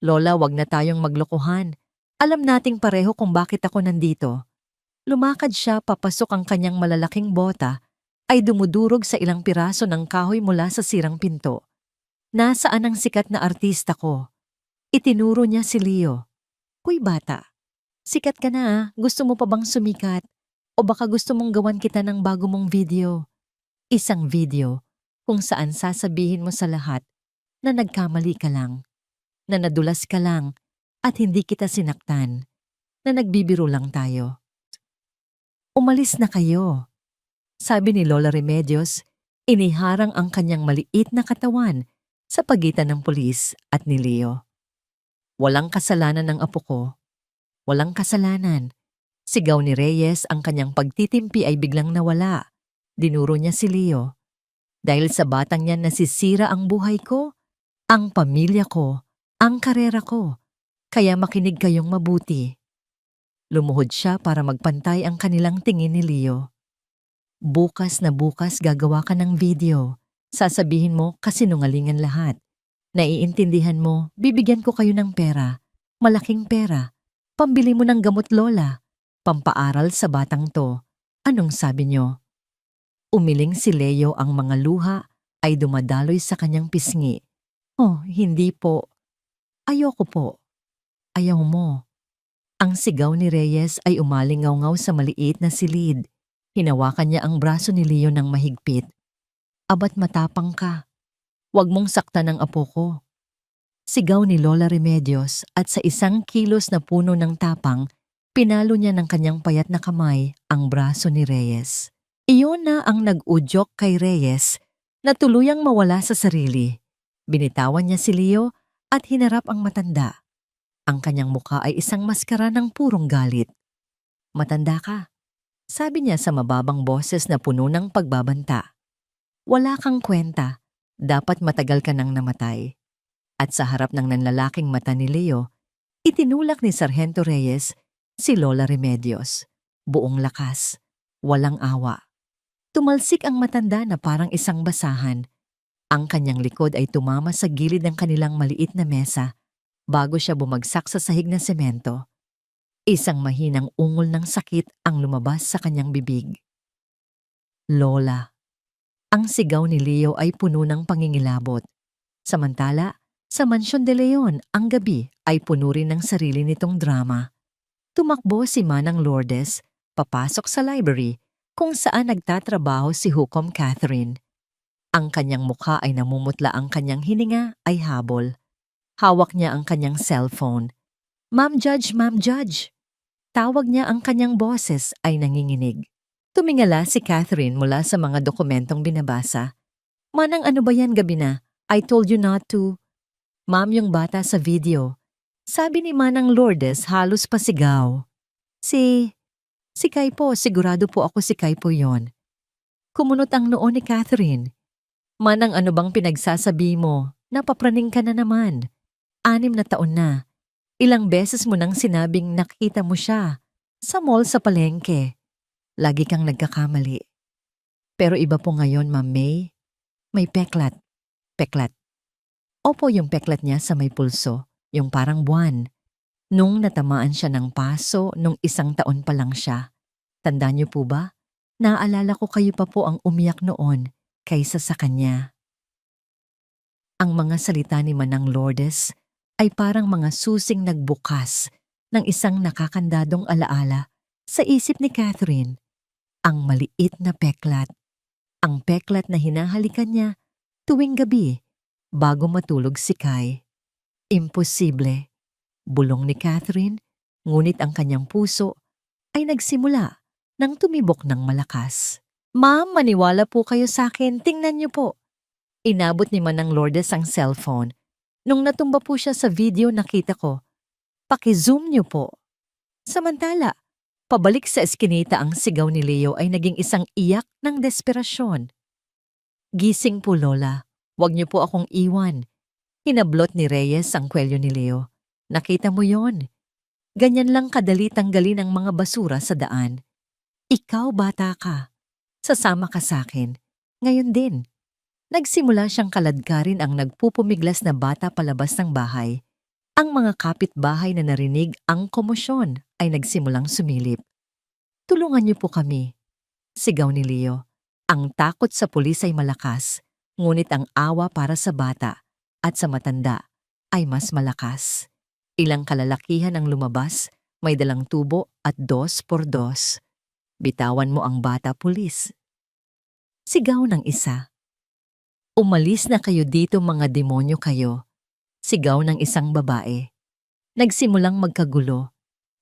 Lola, wag na tayong maglokohan. Alam nating pareho kung bakit ako nandito. Lumakad siya papasok, ang kanyang malalaking bota ay dumudurog sa ilang piraso ng kahoy mula sa sirang pinto. Nasaan ang sikat na artista ko? Itinuro niya si Leo. Kuy bata, sikat ka na ah. Gusto mo pa bang sumikat? O baka gusto mong gawan kita ng bago mong video? Isang video kung saan sasabihin mo sa lahat na nagkamali ka lang, na nadulas ka lang at hindi kita sinaktan, na nagbibiro lang tayo. Umalis na kayo, sabi ni Lola Remedios, iniharang ang kanyang maliit na katawan sa pagitan ng pulis at ni Leo. Walang kasalanan ng apo ko. Walang kasalanan. Sigaw ni Reyes, ang kanyang pagtitimpi ay biglang nawala. Dinuro niya si Leo. Dahil sa batang yan nasisira ang buhay ko, ang pamilya ko, ang karera ko. Kaya makinig kayong mabuti. Lumuhod siya para magpantay ang kanilang tingin ni Leo. Bukas na bukas gagawa ka ng video. Sasabihin mo kasinungalingan lahat. Naiintindihan mo, bibigyan ko kayo ng pera. Malaking pera. Pambili mo ng gamot, Lola. Pampaaral sa batang to. Anong sabi niyo? Umiling si Leo, ang mga luha ay dumadaloy sa kanyang pisngi. Oh, hindi po. Ayoko po. Ayaw mo. Ang sigaw ni Reyes ay umalingaw-ngaw sa maliit na silid. Hinawakan niya ang braso ni Leo ng mahigpit. Abat matapang ka. Huwag mong saktan ang apo ko. Sigaw ni Lola Remedios, at sa isang kilos na puno ng tapang, pinalo niya ng kanyang payat na kamay ang braso ni Reyes. Iyon na ang nag-udyok kay Reyes na tuluyang mawala sa sarili. Binitawan niya si Leo at hinarap ang matanda. Ang kanyang mukha ay isang maskara ng purong galit. Matanda ka, sabi niya sa mababang boses na puno ng pagbabanta. Wala kang kwenta, dapat matagal ka nang namatay. At sa harap ng nanlalaking mata ni Leo, itinulak ni Sargento Reyes si Lola Remedios. Buong lakas, walang awa. Tumalsik ang matanda na parang isang basahan. Ang kanyang likod ay tumama sa gilid ng kanilang maliit na mesa bago siya bumagsak sa sahig na semento. Isang mahinang ungol ng sakit ang lumabas sa kanyang bibig. Lola. Ang sigaw ni Leo ay puno ng pangingilabot. Samantala, sa Mansyon de Leon, ang gabi ay puno rin ng sarili nitong drama. Tumakbo si Manang Lourdes, papasok sa library kung saan nagtatrabaho si Hukom Catherine. Ang kanyang mukha ay namumutla, ang kanyang hininga ay habol. Hawak niya ang kanyang cellphone. Ma'am Judge, Ma'am Judge. Tawag niya, ang kanyang boses ay nanginginig. Tumingala si Catherine mula sa mga dokumentong binabasa. Manang, ano ba yan, gabi na? I told you not to. Ma'am, yung bata sa video. Sabi ni Manang Lourdes, halos pasigaw. Si Kai po, sigurado po ako si Kai po yon. Kumunot ang noo ni Catherine. Manang, ano bang pinagsasabi mo? Napapraning ka na naman. 6 na taon na. Ilang beses mo nang sinabing nakita mo siya sa mall, sa palengke. Lagi kang nagkakamali. Pero iba po ngayon, Ma'am May. May peklat. Peklat. Opo, yung peklat niya sa may pulso, yung parang buwan. Nung natamaan siya ng paso nung 1 taon pa lang siya. Tandaan niyo po ba? Naaalala ko, kayo pa po ang umiyak noon kaysa sa kanya. Ang mga salita ni Manang Lourdes ay parang mga susing nagbukas ng isang nakakandadong alaala sa isip ni Catherine. Ang maliit na peklat. Ang peklat na hinahalikan niya tuwing gabi bago matulog si Kai. Imposible. Bulong ni Catherine, ngunit ang kanyang puso ay nagsimula nang tumibok ng malakas. Ma'am, maniwala po kayo sa akin, tingnan niyo po. Inabot ni Manang Lourdes ang cellphone. Nung natumba po siya sa video nakita ko, paki-zoom niyo po. Samantala, pabalik sa eskinita ang sigaw ni Leo ay naging isang iyak ng desperasyon. Gising po Lola, wag niyo po akong iwan. Hinablot ni Reyes ang kwelyo ni Leo. Nakita mo yon? Ganyan lang kadali tanggalin ang mga basura sa daan. Ikaw bata ka. Sasama ka sa akin. Ngayon din. Nagsimula siyang kaladkarin ang nagpupumiglas na bata palabas ng bahay. Ang mga kapitbahay na narinig ang komosyon ay nagsimulang sumilip. Tulungan niyo po kami. Sigaw ni Leo. Ang takot sa pulis ay malakas, ngunit ang awa para sa bata at sa matanda ay mas malakas. Ilang kalalakihan ang lumabas, may dalang tubo at 2x2. Bitawan mo ang bata, pulis. Sigaw ng isa. Umalis na kayo dito mga demonyo kayo. Sigaw ng isang babae. Nagsimulang magkagulo.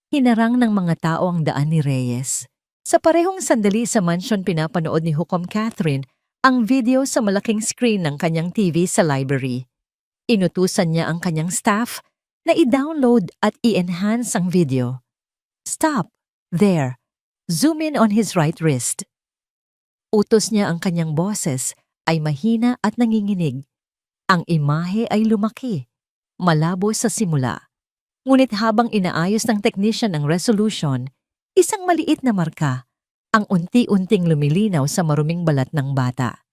Hinarang ng mga tao ang daan ni Reyes. Sa parehong sandali sa mansion pinapanood ni Hukom Catherine ang video sa malaking screen ng kanyang TV sa library. Inutusan niya ang kanyang staff na i-download at i-enhance ang video. Stop. There. Zoom in on his right wrist. Utos niya ang kanyang boses ay mahina at nanginginig. Ang imahe ay lumaki, malabo sa simula. Ngunit habang inaayos ng technician ang resolution, isang maliit na marka ang unti-unting lumilinaw sa maruming balat ng bata.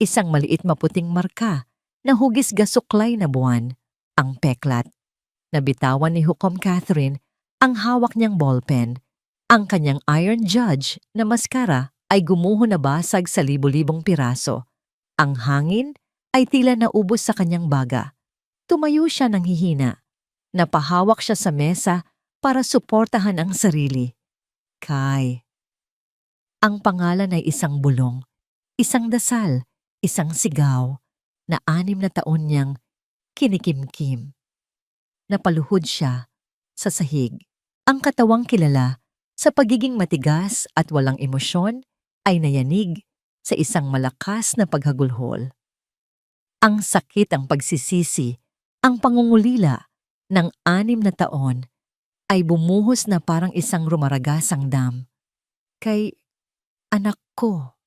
Isang maliit maputing marka na hugis gasuklay na buwan, ang peklat. Nabitawan ni Hukom Catherine ang hawak niyang ballpen. Ang kanyang iron judge na maskara ay gumuho na basag sa libo-libong piraso. Ang hangin ay tila naubos sa kanyang baga. Tumayo siya ng hihina. Napahawak siya sa mesa para suportahan ang sarili. Kai. Ang pangalan ay isang bulong, isang dasal, isang sigaw na 6 na taon niyang kinikimkim. Napaluhod siya sa sahig. Ang katawang kilala sa pagiging matigas at walang emosyon ay nayanig sa isang malakas na paghagulhol. Ang sakit, ang pagsisisi, ang pangungulila ng 6 na taon ay bumuhos na parang isang rumaragasang dam. Kay anak ko.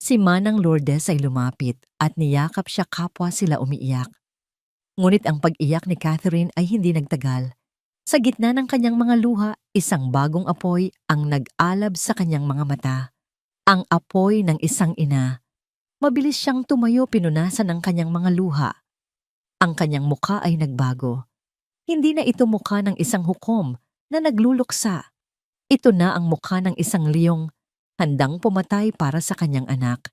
Si Manang Lourdes ay lumapit at niyakap siya kapwa sila umiiyak. Ngunit ang pag-iyak ni Catherine ay hindi nagtagal. Sa gitna ng kanyang mga luha, isang bagong apoy ang nag-alab sa kanyang mga mata. Ang apoy ng isang ina. Mabilis siyang tumayo pinunasan ng kanyang mga luha. Ang kanyang mukha ay nagbago. Hindi na ito mukha ng isang hukom na nagluluksa. Ito na ang mukha ng isang liyong handang pumatay para sa kanyang anak.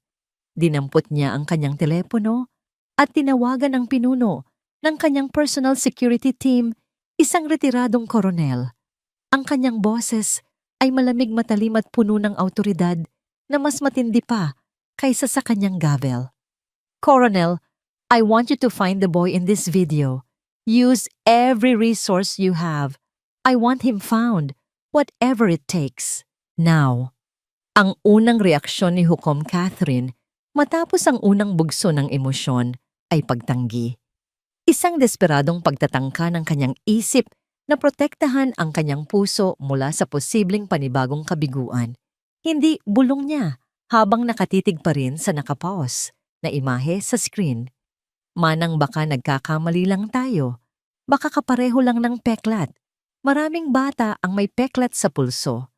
Dinampot niya ang kanyang telepono at tinawagan ang pinuno ng kanyang personal security team, isang retiradong koronel. Ang kanyang boses ay malamig matalim at puno ng awtoridad na mas matindi pa kaysa sa kanyang gavel. Colonel, I want you to find the boy in this video. Use every resource you have. I want him found, whatever it takes. Now. Ang unang reaksyon ni Hukom Catherine matapos ang unang bugso ng emosyon ay pagtanggi. Isang desperadong pagtatangka ng kanyang isip na protektahan ang kanyang puso mula sa posibleng panibagong kabiguan. Hindi bulong niya habang nakatitig pa rin sa nakapause na imahe sa screen. Manang baka nagkakamali lang tayo. Baka kapareho lang ng peklat. Maraming bata ang may peklat sa pulso.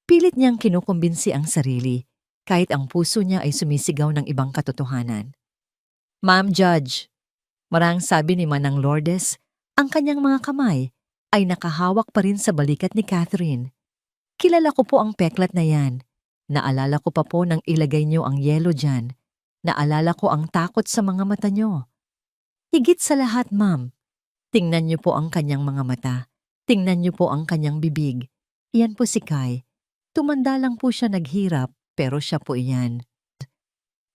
Pilit niyang kinukumbinsi ang sarili, kahit ang puso niya ay sumisigaw ng ibang katotohanan. Ma'am Judge, marang sabi ni Manang Lourdes, ang kanyang mga kamay ay nakahawak pa rin sa balikat ni Catherine. Kilala ko po ang peklat na yan. Naalala ko pa po nang ilagay niyo ang yelo dyan. Naalala ko ang takot sa mga mata niyo. Higit sa lahat, ma'am, tingnan niyo po ang kanyang mga mata. Tingnan niyo po ang kanyang bibig. Iyan po si Kai. Tumanda lang po siya naghirap, pero siya po iyan.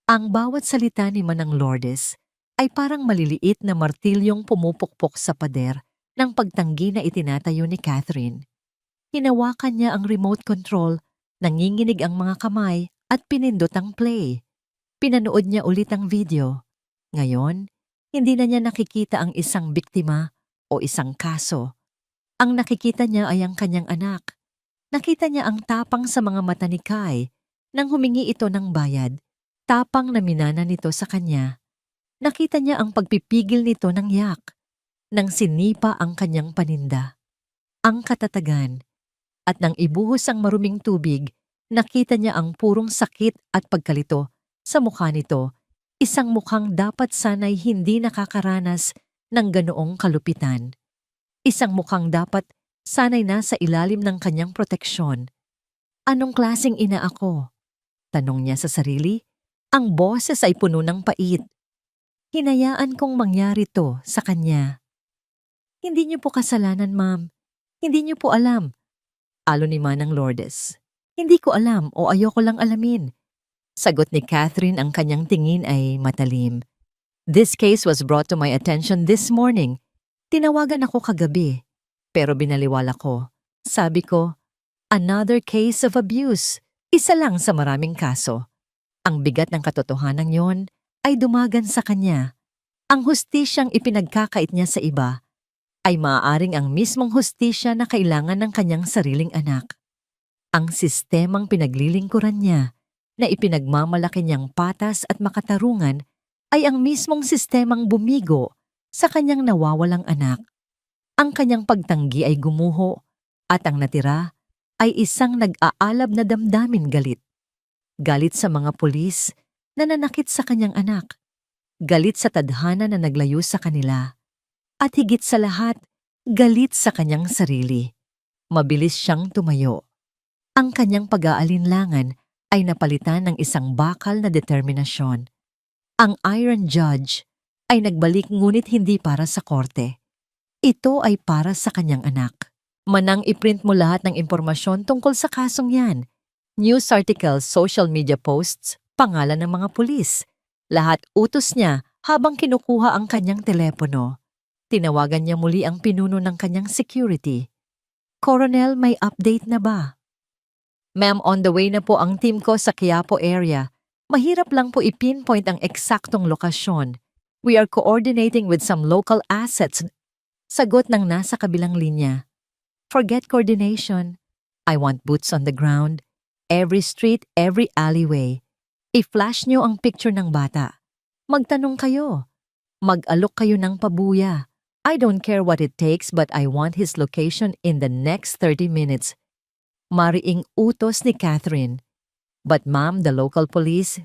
Ang bawat salita ni Manang Lourdes ay parang maliliit na martilyong pumupukpok sa pader ng pagtanggi na itinatayo ni Catherine. Hinawakan niya ang remote control, nanginginig ang mga kamay at pinindot ang play. Pinanood niya ulit ang video. Ngayon, hindi na niya nakikita ang isang biktima o isang kaso. Ang nakikita niya ay ang kanyang anak. Nakita niya ang tapang sa mga mata ni Kai nang humingi ito ng bayad. Tapang na minana nito sa kanya. Nakita niya ang pagpipigil nito ng yak, nang sinipa ang kanyang paninda. Ang katatagan, at nang ibuhos ang maruming tubig, nakita niya ang purong sakit at pagkalito sa mukha nito, isang mukhang dapat sanay hindi nakakaranas ng ganoong kalupitan. Isang mukhang dapat sanay na sa ilalim ng kanyang proteksyon. Anong klaseng ina ako? Tanong niya sa sarili. Ang boses ay puno ng pait. Hinayaan kong mangyari to sa kanya. Hindi niyo po kasalanan, ma'am. Hindi niyo po alam. Alon ni Manang Lourdes. Hindi ko alam o ayoko lang alamin. Sagot ni Catherine, ang kanyang tingin ay matalim. This case was brought to my attention this morning. Tinawagan ako kagabi, pero binaliwala ko. Sabi ko, another case of abuse. Isa lang sa maraming kaso. Ang bigat ng katotohanan yon ay dumagan sa kanya. Ang hustisyang ipinagkakait niya sa iba ay maaaring ang mismong hustisya na kailangan ng kanyang sariling anak. Ang sistemang pinaglilingkuran niya na ipinagmamalaki niyang patas at makatarungan ay ang mismong sistemang bumigo sa kanyang nawawalang anak. Ang kanyang pagtanggi ay gumuho at ang natira ay isang nag-aalab na damdamin galit. Galit sa mga pulis na nanakit sa kanyang anak. Galit sa tadhana na naglayo sa kanila. At higit sa lahat, galit sa kanyang sarili. Mabilis siyang tumayo. Ang kanyang pag-aalinlangan ay napalitan ng isang bakal na determinasyon. Ang Iron Judge ay nagbalik ngunit hindi para sa korte. Ito ay para sa kanyang anak. Manang iprint mo lahat ng impormasyon tungkol sa kasong yan. News articles, social media posts, pangalan ng mga pulis. Lahat utos niya habang kinukuha ang kanyang telepono. Tinawagan niya muli ang pinuno ng kanyang security. Coronel, may update na ba? Ma'am, on the way na po ang team ko sa Quiapo area. Mahirap lang po i-pinpoint ang eksaktong lokasyon. We are coordinating with some local assets. Sagot ng nasa kabilang linya. Forget coordination. I want boots on the ground. Every street, every alleyway. I-flash niyo ang picture ng bata. Magtanong kayo. Mag-alok kayo ng pabuya. I don't care what it takes but I want his location in the next 30 minutes. Mariing utos ni Catherine. But ma'am, the local police?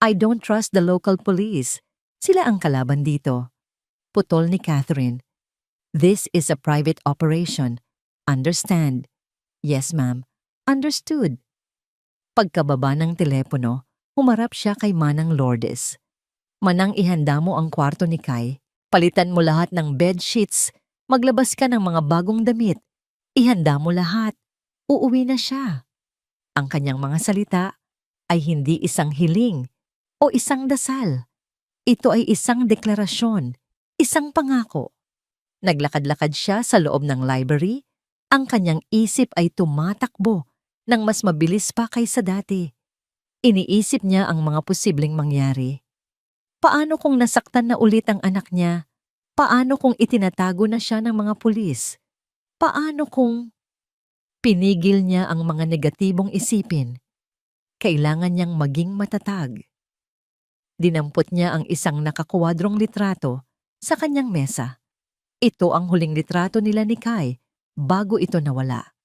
I don't trust the local police. Sila ang kalaban dito. Putol ni Catherine. This is a private operation. Understand? Yes, ma'am. Understood. Pagkababa ng telepono, humarap siya kay Manang Lourdes. Manang, ihanda mo ang kwarto ni Kai. Palitan mo lahat ng bed sheets. Maglabas ka ng mga bagong damit. Ihanda mo lahat. Uuwi na siya. Ang kanyang mga salita ay hindi isang hiling o isang dasal. Ito ay isang deklarasyon, isang pangako. Naglakad-lakad siya sa loob ng library. Ang kanyang isip ay tumatakbo ng mas mabilis pa kaysa dati. Iniisip niya ang mga posibleng mangyari. Paano kung nasaktan na ulit ang anak niya? Paano kung itinatago na siya ng mga pulis? Paano kung pinigil niya ang mga negatibong isipin? Kailangan niyang maging matatag. Dinampot niya ang isang nakakuwadrong litrato sa kanyang mesa. Ito ang huling litrato nila ni Kai bago ito nawala.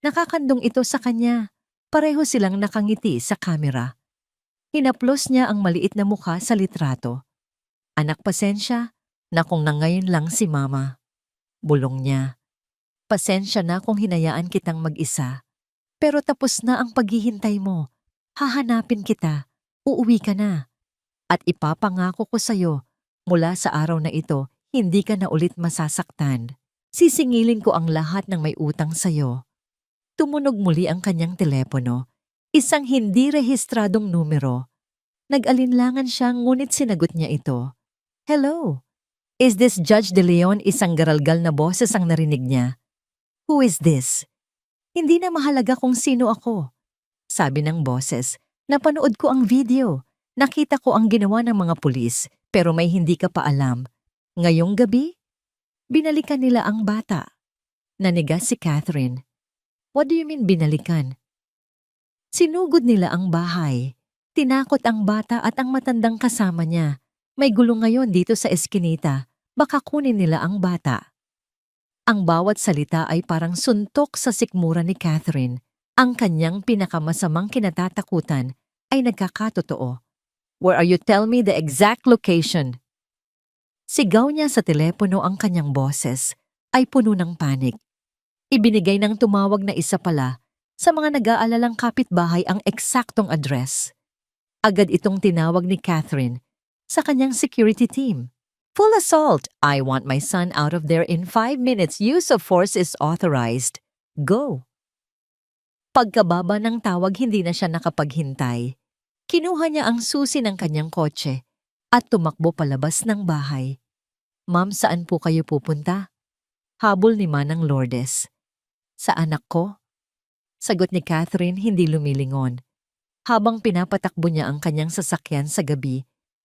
Nakakandong ito sa kanya. Pareho silang nakangiti sa kamera. Hinaplos niya ang maliit na mukha sa litrato. Anak, pasensya na kung nangayon lang si mama. Bulong niya. Pasensya na kung hinayaan kitang mag-isa. Pero tapos na ang paghihintay mo. Hahanapin kita. Uuwi ka na. At ipapangako ko sa'yo, mula sa araw na ito, hindi ka na ulit masasaktan. Sisingilin ko ang lahat ng may utang sa'yo. Tumunog muli ang kanyang telepono. Isang hindi rehistradong numero. Nag-alinlangan siya ngunit sinagot niya ito. Hello! Is this Judge De Leon? Isang garalgal na boses ang narinig niya. Who is this? Hindi na mahalaga kung sino ako. Sabi ng boses, napanood ko ang video. Nakita ko ang ginawa ng mga pulis, pero may hindi ka pa alam. Ngayong gabi, binalikan nila ang bata. Nanigas si Catherine. What do you mean binalikan? Sinugod nila ang bahay. Tinakot ang bata at ang matandang kasama niya. May gulo ngayon dito sa eskinita. Baka kunin nila ang bata. Ang bawat salita ay parang suntok sa sikmura ni Catherine. Ang kanyang pinakamasamang kinatatakutan ay nagkakatotoo. Where are you? Tell me the exact location. Sigaw niya sa telepono. Ang kanyang boses ay puno ng panik. Ibinigay ng tumawag na isa pala sa mga nag-aalalang kapitbahay ang eksaktong address. Agad itong tinawag ni Catherine sa kanyang security team. Full assault. I want my son out of there in 5 minutes. Use of force is authorized. Go. Pagkababa ng tawag, hindi na siya nakapaghintay. Kinuha niya ang susi ng kanyang kotse at tumakbo palabas ng bahay. Ma'am, saan po kayo pupunta? Habol ni Manang Lourdes. Sa anak ko? Sagot ni Catherine, hindi lumilingon. Habang pinapatakbo niya ang kanyang sasakyan sa gabi,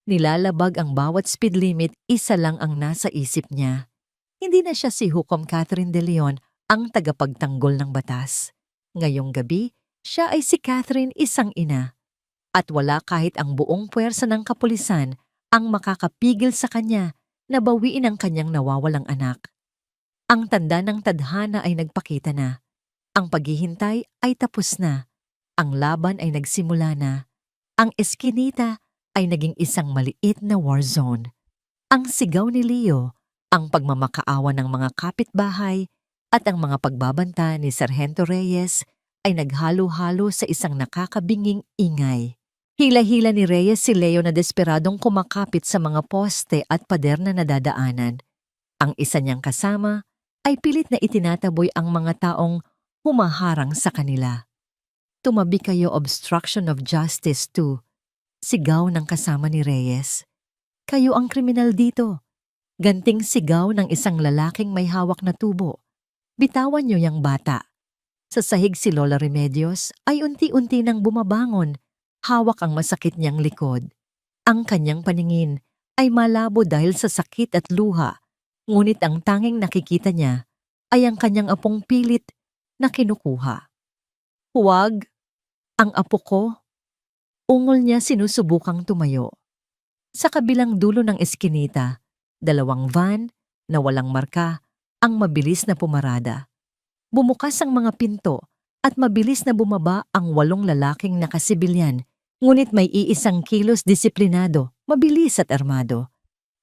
nilalabag ang bawat speed limit, isa lang ang nasa isip niya. Hindi na siya si Hukom Catherine De Leon, ang tagapagtanggol ng batas. Ngayong gabi, siya ay si Catherine, isang ina. At wala kahit ang buong puwersa ng kapulisan ang makakapigil sa kanya na bawiin ang kanyang nawawalang anak. Ang tanda ng tadhana ay nagpakita na. Ang paghihintay ay tapos na. Ang laban ay nagsimula na. Ang eskinita ay naging isang maliit na war zone. Ang sigaw ni Leo, ang pagmamakaawa ng mga kapitbahay at ang mga pagbabanta ni Sargento Reyes ay naghalo-halo sa isang nakakabinging ingay. Hila-hila ni Reyes si Leo na desperadong kumakapit sa mga poste at pader na nadadaanan. Ang isa niyang kasama ay pilit na itinataboy ang mga taong humaharang sa kanila. Tumabi kayo, obstruction of justice too. Sigaw ng kasama ni Reyes. Kayo ang kriminal dito. Ganting sigaw ng isang lalaking may hawak na tubo. Bitawan niyo yang bata. Sa sahig si Lola Remedios ay unti-unti nang bumabangon. Hawak ang masakit niyang likod. Ang kanyang paningin ay malabo dahil sa sakit at luha. Ngunit ang tanging nakikita niya ay ang kanyang apong pilit na kinukuha. Huwag, ang apo ko. Ungol niya, sinusubukang tumayo. Sa kabilang dulo ng eskinita, 2 van na walang marka ang mabilis na pumarada. Bumukas ang mga pinto at mabilis na bumaba ang 8 lalaking nakasibilyan, ngunit may iisang kilos disiplinado, mabilis at armado.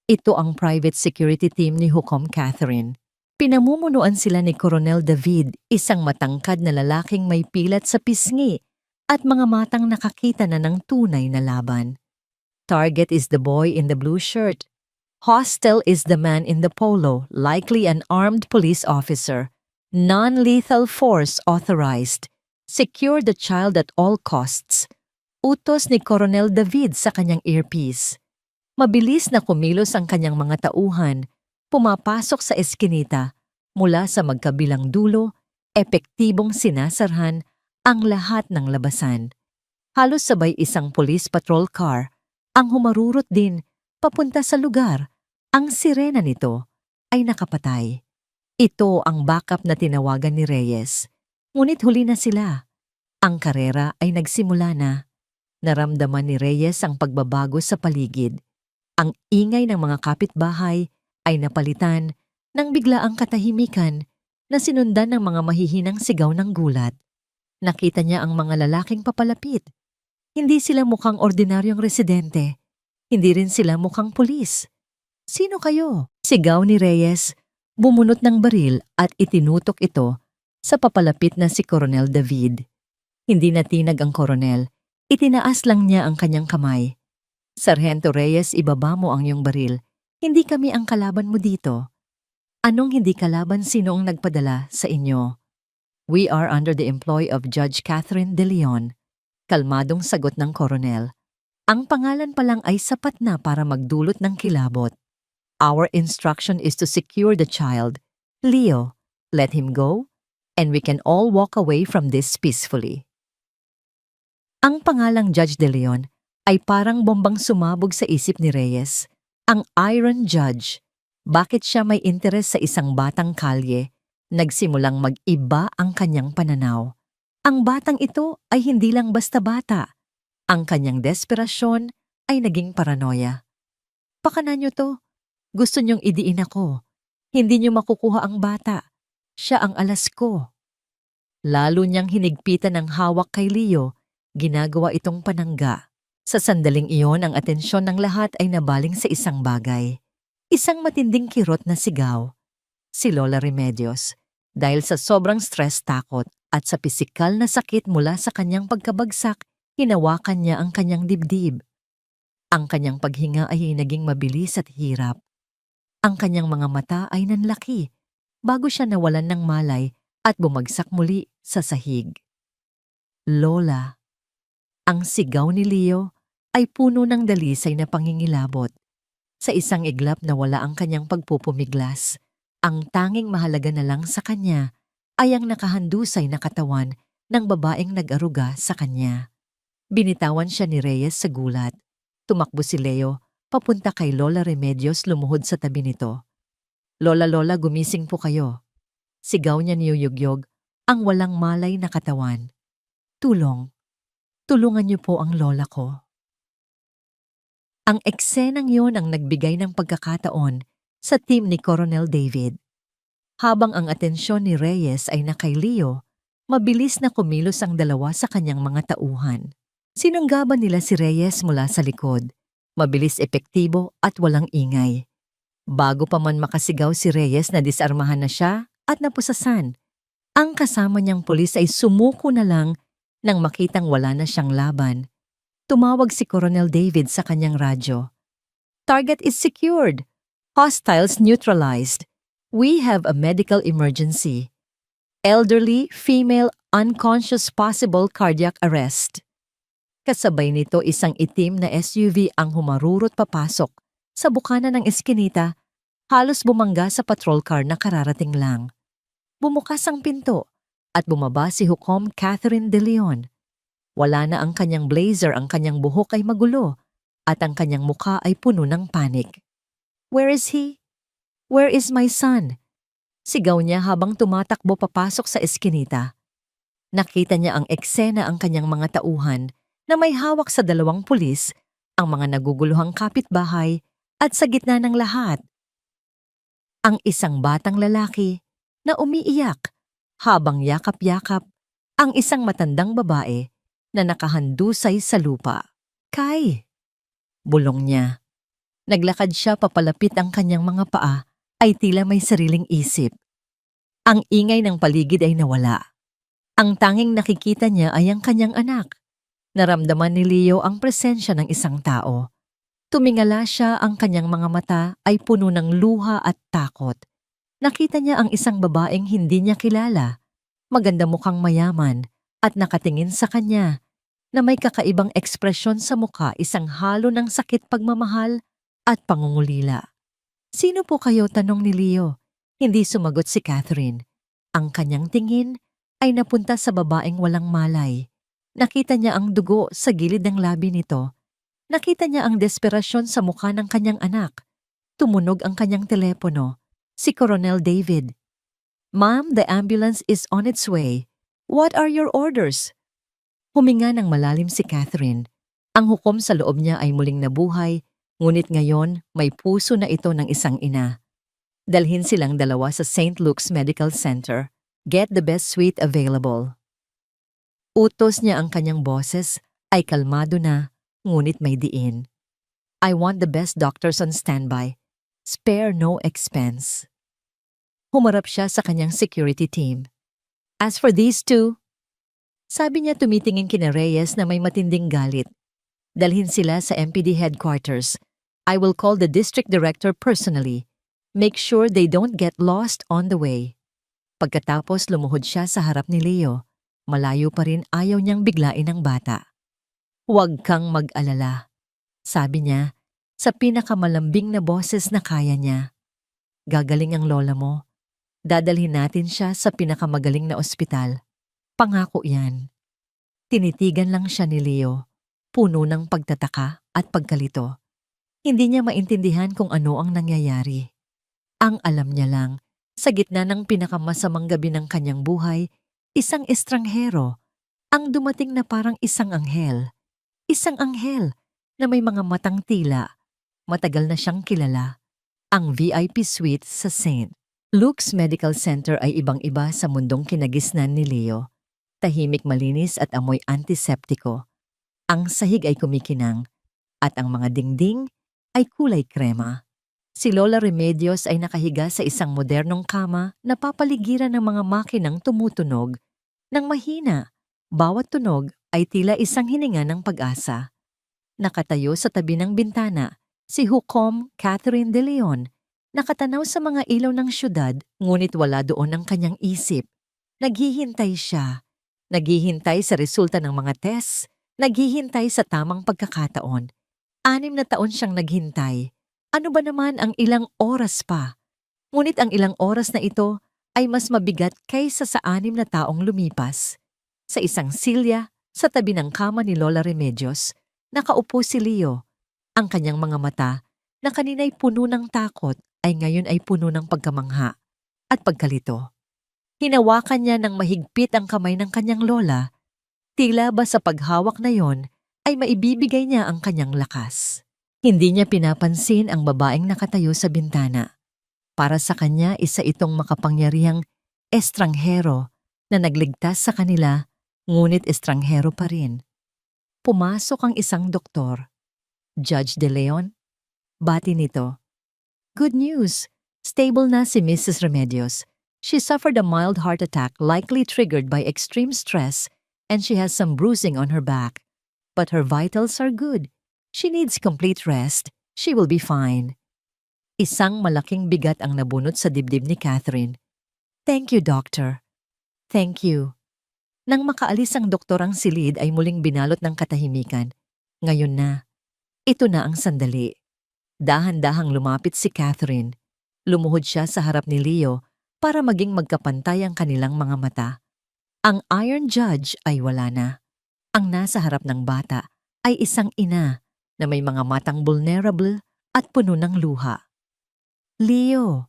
Ito ang private security team ni Hukom Catherine. Pinamumunuan sila ni Coronel David, isang matangkad na lalaking may pilat sa pisngi at mga matang nakakita na ng tunay na laban. Target is the boy in the blue shirt. Hostile is the man in the polo, likely an armed police officer. Non-lethal force authorized. Secure the child at all costs. Utos ni Coronel David sa kanyang earpiece. Mabilis na kumilos ang kanyang mga tauhan, pumapasok sa eskinita, mula sa magkabilang dulo, epektibong sinasarhan ang lahat ng labasan. Halos sabay isang police patrol car ang humarurot din papunta sa lugar. Ang sirena nito ay nakapatay. Ito ang backup na tinawagan ni Reyes. Ngunit huli na sila. Ang karera ay nagsimula na. Naramdaman ni Reyes ang pagbabago sa paligid. Ang ingay ng mga kapitbahay ay napalitan ng biglaang katahimikan na sinundan ng mga mahihinang sigaw ng gulat. Nakita niya ang mga lalaking papalapit. Hindi sila mukhang ordinaryong residente. Hindi rin sila mukhang pulis. Sino kayo? Sigaw ni Reyes, bumunot ng baril at itinutok ito sa papalapit na si Coronel David. Hindi natinag ang koronel, itinaas lang niya ang kanyang kamay. Sargento Reyes, ibaba mo ang iyong baril. Hindi kami ang kalaban mo dito. Anong hindi kalaban? Sino ang nagpadala sa inyo? We are under the employ of Judge Catherine De Leon. Kalmadong sagot ng koronel. Ang pangalan pa lang ay sapat na para magdulot ng kilabot. Our instruction is to secure the child. Leo, let him go, and we can all walk away from this peacefully." Ang pangalang Judge De Leon ay parang bombang sumabog sa isip ni Reyes. Ang Iron Judge. Bakit siya may interes sa isang batang kalye? Nagsimulang mag-iba ang kanyang pananaw. Ang batang ito ay hindi lang basta bata. Ang kanyang desperasyon ay naging paranoia. "Pakana niyo to. Gusto niyong idiin ako. Hindi niyo makukuha ang bata. Siya ang alas ko." Lalo niyang hinigpitan ng hawak kay Leo. Ginagawa itong panangga. Sa sandaling iyon, ang atensyon ng lahat ay nabaling sa isang bagay. Isang matinding kirot na sigaw. Si Lola Remedios. Dahil sa sobrang stress, takot at sa pisikal na sakit mula sa kanyang pagkabagsak, hinawakan niya ang kanyang dibdib. Ang kanyang paghinga ay naging mabilis at hirap. Ang kanyang mga mata ay nanlaki bago siya nawalan ng malay at bumagsak muli sa sahig. "Lola." Ang sigaw ni Leo ay puno ng dalisay na pangingilabot. Sa isang iglap na wala ang kanyang pagpupumiglas, ang tanging mahalaga na lang sa kanya ay ang nakahandusay na katawan ng babaeng nag-aruga sa kanya. Binitawan siya ni Reyes sa gulat. Tumakbo si Leo, papunta kay Lola Remedios, lumuhod sa tabi nito. "Lola, Lola, gumising po kayo." Sigaw niya niyuyugyog ang walang malay na katawan. "Tulong. Tulungan niyo po ang lola ko." Ang eksenang yun ang nagbigay ng pagkakataon sa team ni Coronel David. Habang ang atensyon ni Reyes ay na kay Leo, mabilis na kumilos ang dalawa sa kanyang mga tauhan. Sinunggaban nila si Reyes mula sa likod. Mabilis, epektibo at walang ingay. Bago pa man makasigaw si Reyes na disarmahan na siya at napusasan, ang kasama niyang pulis ay sumuko na lang nang makitang wala na siyang laban. Tumawag si Coronel David sa kanyang radyo. "Target is secured. Hostiles neutralized. We have a medical emergency. Elderly, female, unconscious, possible cardiac arrest." Kasabay nito, isang itim na SUV ang humarurot papasok sa bukana ng eskinita, halos bumangga sa patrol car na kararating lang. Bumukas ang pinto at bumaba si Hukom Catherine De Leon. Wala na ang kanyang blazer, ang kanyang buhok ay magulo, at ang kanyang mukha ay puno ng panik. "Where is he? Where is my son?" Sigaw niya habang tumatakbo papasok sa eskinita. Nakita niya ang eksena, ang kanyang mga tauhan na may hawak sa dalawang pulis, ang mga naguguluhang kapitbahay, at sa gitna ng lahat, ang isang batang lalaki na umiiyak habang yakap-yakap ang isang matandang babae na nakahandusay sa lupa. "Kay!" bulong niya. Naglakad siya papalapit, ang kanyang mga paa ay tila may sariling isip. Ang ingay ng paligid ay nawala. Ang tanging nakikita niya ay ang kanyang anak. Naramdaman ni Leo ang presensya ng isang tao. Tumingala siya, ang kanyang mga mata ay puno ng luha at takot. Nakita niya ang isang babaeng hindi niya kilala, maganda, mukhang mayaman, at nakatingin sa kanya na may kakaibang ekspresyon sa mukha, isang halo ng sakit, pagmamahal at pangungulila. "Sino po kayo?" tanong ni Leo. Hindi sumagot si Catherine. Ang kanyang tingin ay napunta sa babaeng walang malay. Nakita niya ang dugo sa gilid ng labi nito. Nakita niya ang desperasyon sa mukha ng kanyang anak. Tumunog ang kanyang telepono. Si Coronel David. "Ma'am, the ambulance is on its way. What are your orders?" Huminga ng malalim si Catherine. Ang hukom sa loob niya ay muling nabuhay, ngunit ngayon may puso na ito ng isang ina. Dalhin silang dalawa sa St. Luke's Medical Center. Get the best suite available. Utos niya, ang kanyang boses ay kalmado na, ngunit may diin. "I want the best doctors on standby. Spare no expense." Humarap siya sa kanyang security team. "As for these two," sabi niya tumitingin kina Reyes na may matinding galit, "dalhin sila sa MPD headquarters. I will call the district director personally. Make sure they don't get lost on the way." Pagkatapos, lumuhod siya sa harap ni Leo. Malayo pa rin, ayaw niyang biglain ang bata. "Huwag kang mag-alala," sabi niya, sa pinakamalambing na boses na kaya niya. Gagaling ang lola mo. Dadalhin natin siya sa pinakamagaling na ospital. Pangako yan. Tinitigan lang siya ni Leo, puno ng pagtataka at pagkalito. Hindi niya maintindihan kung ano ang nangyayari. Ang alam niya lang, sa gitna ng pinakamasamang gabi ng kanyang buhay, isang estranghero ang dumating na parang isang anghel. Isang anghel na may mga matang tila. Matagal na siyang kilala. Ang VIP suite sa St. Luke's Medical Center ay ibang-iba sa mundong kinagisnan ni Leo. Tahimik, malinis at amoy antiseptiko. Ang sahig ay kumikinang at ang mga dingding ay kulay krema. Si Lola Remedios ay nakahiga sa isang modernong kama na papaligiran ng mga makinang tumutunog ng mahina. Bawat tunog ay tila isang hininga ng pag-asa. Nakatayo sa tabi ng bintana, si Hukom Catherine de Leon, nakatanaw sa mga ilaw ng syudad, ngunit wala doon ang kanyang isip. Naghihintay siya. Naghihintay sa resulta ng mga test, naghihintay sa tamang pagkakataon. 6 na taon siyang naghintay. Ano ba naman ang ilang oras pa? Ngunit ang ilang oras na ito ay mas mabigat kaysa sa 6 na taong lumipas. Sa isang silya, sa tabi ng kama ni Lola Remedios, nakaupo si Leo. Ang kanyang mga mata, na kanina'y puno ng takot, ay ngayon ay puno ng pagkamangha at pagkalito. Hinawakan niya ng mahigpit ang kamay ng kanyang lola. Tila ba sa paghawak na yon ay maibibigay niya ang kanyang lakas. Hindi niya pinapansin ang babaeng nakatayo sa bintana. Para sa kanya, isa itong makapangyarihang estranghero na nagligtas sa kanila, ngunit estranghero pa rin. Pumasok ang isang doktor. Judge De Leon, bati nito. Good news! Stable na si Mrs. Remedios. She suffered a mild heart attack likely triggered by extreme stress and she has some bruising on her back. But her vitals are good. She needs complete rest. She will be fine. Isang malaking bigat ang nabunot sa dibdib ni Catherine. Thank you, doctor. Thank you. Nang makaalis ang doktorang silid ay muling binalot ng katahimikan. Ngayon na. Ito na ang sandali. Dahan-dahang lumapit si Catherine. Lumuhod siya sa harap ni Leo para maging magkapantay ang kanilang mga mata. Ang Iron Judge ay wala na. Ang nasa harap ng bata ay isang ina na may mga matang vulnerable at puno ng luha. Leo,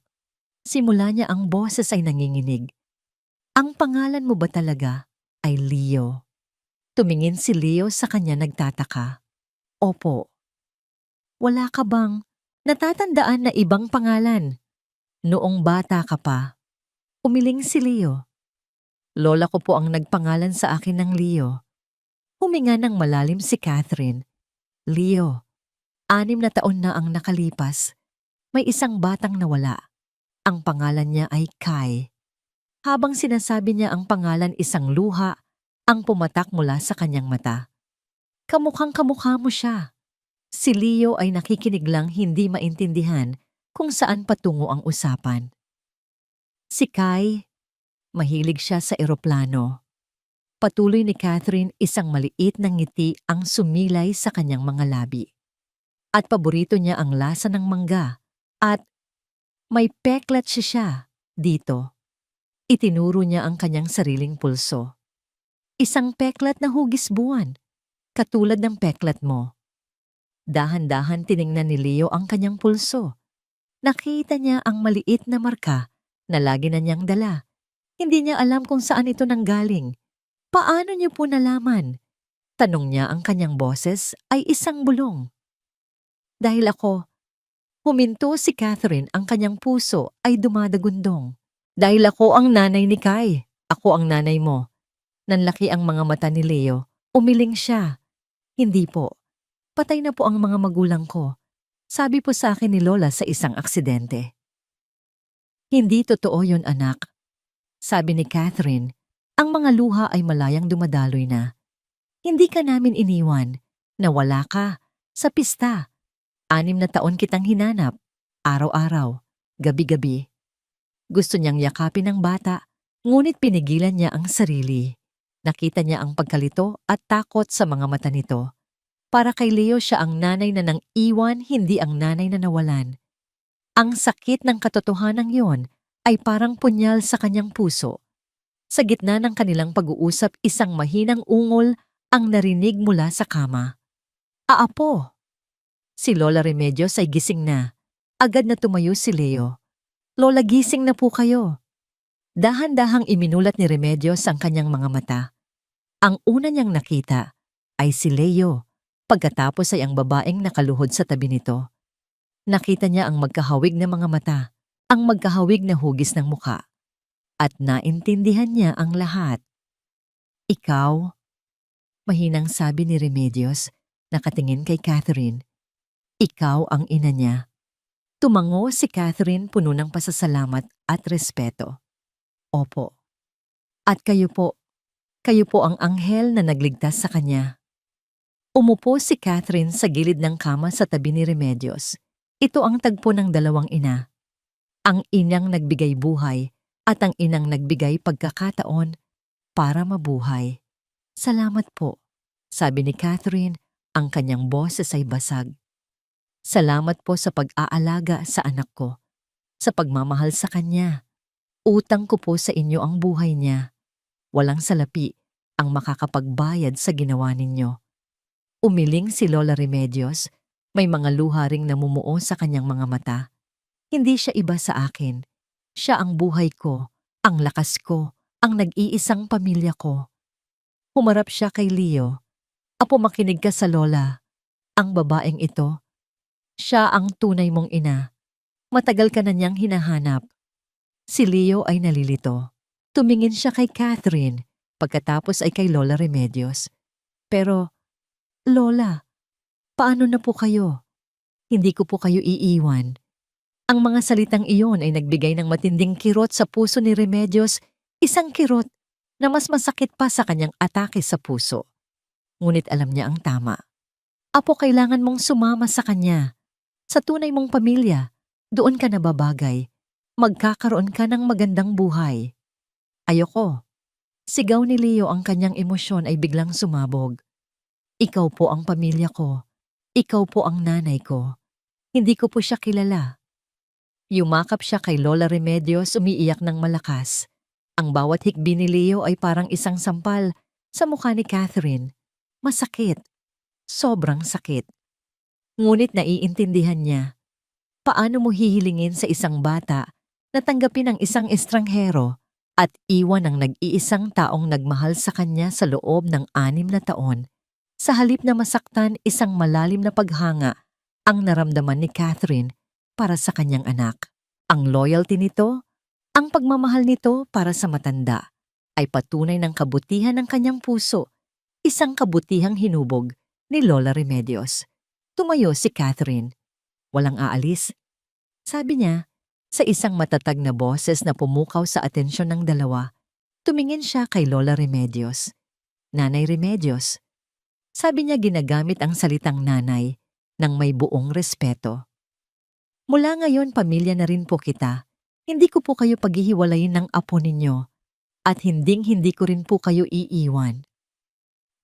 simula niya ang boses ay nanginginig. Ang pangalan mo ba talaga ay Leo? Tumingin si Leo sa kanya nagtataka. Opo. Wala ka bang natatandaan na ibang pangalan? Noong bata ka pa. Umiling si Leo. Lola ko po ang nagpangalan sa akin ng Leo. Huminga ng malalim si Catherine. Leo, 6 na taon na ang nakalipas. May isang batang nawala. Ang pangalan niya ay Kai. Habang sinasabi niya ang pangalan, isang luha ang pumatak mula sa kanyang mata. Kamukhang kamukha mo siya. Si Leo ay nakikinig lang, hindi maintindihan kung saan patungo ang usapan. Si Kai, mahilig siya sa eroplano. Patuloy ni Catherine, isang maliit na ngiti ang sumilay sa kanyang mga labi. At paborito niya ang lasa ng mangga. At may peklat siya dito. Itinuro niya ang kanyang sariling pulso. Isang peklat na hugis buwan, katulad ng peklat mo. Dahan-dahan tiningnan ni Leo ang kanyang pulso. Nakita niya ang maliit na marka na lagi na niyang dala. Hindi niya alam kung saan ito nanggaling. Paano niyo po nalaman? Tanong niya, ang kanyang boses ay isang bulong. Dahil ako, huminto si Catherine, ang kanyang puso ay dumadagundong. Dahil ako ang nanay ni Kai. Ako ang nanay mo. Nanlaki ang mga mata ni Leo. Umiling siya. Hindi po. Patay na po ang mga magulang ko. Sabi po sa akin ni Lola sa isang aksidente. Hindi totoo yun, anak. Sabi ni Catherine, ang mga luha ay malayang dumadaloy na. Hindi ka namin iniwan. Nawala ka. Sa pista. 6 na taon kitang hinanap. Araw-araw. Gabi-gabi. Gusto niyang yakapin ang bata, ngunit pinigilan niya ang sarili. Nakita niya ang pagkalito at takot sa mga mata nito. Para kay Leo siya ang nanay na nang iwan, hindi ang nanay na nawalan. Ang sakit ng katotohanan yon ay parang punyal sa kanyang puso. Sa gitna ng kanilang pag-uusap, isang mahinang ungol ang narinig mula sa kama. Aapo! Si Lola Remedios ay gising na. Agad na tumayo si Leo. Lola, gising na po kayo. Dahan-dahang iminulat ni Remedios ang kanyang mga mata. Ang una niyang nakita ay si Leo, pagkatapos ay ang babaeng nakaluhod sa tabi nito. Nakita niya ang magkahawig na mga mata, ang magkahawig na hugis ng muka. At naintindihan niya ang lahat. Ikaw? Mahinang sabi ni Remedios, nakatingin kay Catherine. Ikaw ang ina niya. Tumango si Catherine puno ng pasasalamat at respeto. Opo. At kayo po ang anghel na nagligtas sa kanya. Umupo si Catherine sa gilid ng kama sa tabi ni Remedios. Ito ang tagpo ng dalawang ina. Ang inang nagbigay buhay at ang inang nagbigay pagkakataon para mabuhay. Salamat po, sabi ni Catherine, ang kanyang boses ay basag. Salamat po sa pag-aalaga sa anak ko, sa pagmamahal sa kanya. Utang ko po sa inyo ang buhay niya. Walang salapi ang makakapagbayad sa ginawa ninyo. Umiling si Lola Remedios, may mga luha ring namumuo sa kanyang mga mata. Hindi siya iba sa akin. Siya ang buhay ko, ang lakas ko, ang nag-iisang pamilya ko. Humarap siya kay Leo. Apo, makinig ka sa Lola. Ang babaeng ito, siya ang tunay mong ina. Matagal ka na niyang hinahanap. Si Leo ay nalilito. Tumingin siya kay Catherine, pagkatapos ay kay Lola Remedios. Pero, Lola, paano na po kayo? Hindi ko po kayo iiwan. Ang mga salitang iyon ay nagbigay ng matinding kirot sa puso ni Remedios, isang kirot na mas masakit pa sa kanyang atake sa puso. Ngunit alam niya ang tama. Apo, kailangan mong sumama sa kanya. Sa tunay mong pamilya, doon ka nababagay. Magkakaroon ka ng magandang buhay. Ayoko. Sigaw ni Leo, ang kanyang emosyon ay biglang sumabog. Ikaw po ang pamilya ko. Ikaw po ang nanay ko. Hindi ko po siya kilala. Yumakap siya kay Lola Remedios, umiiyak ng malakas. Ang bawat hikbi ni Leo ay parang isang sampal sa mukha ni Catherine. Masakit. Sobrang sakit. Ngunit naiintindihan niya. Paano mo hihilingin sa isang bata na tanggapin ang isang estranghero at iwan ang nag-iisang taong nagmahal sa kanya sa loob ng 6 na taon, sa halip na masaktan, isang malalim na paghanga ang naramdaman ni Catherine para sa kanyang anak. Ang loyalty nito, ang pagmamahal nito para sa matanda, ay patunay ng kabutihan ng kanyang puso, isang kabutihang hinubog ni Lola Remedios. Tumayo si Catherine. Walang aalis. Sabi niya, sa isang matatag na boses na pumukaw sa atensyon ng dalawa. Tumingin siya kay Lola Remedios. Nanay Remedios. Sabi niya, ginagamit ang salitang nanay ng may buong respeto. Mula ngayon, pamilya na rin po kita. Hindi ko po kayo paghihiwalayin ng apo ninyo at hindi ko rin po kayo iiwan.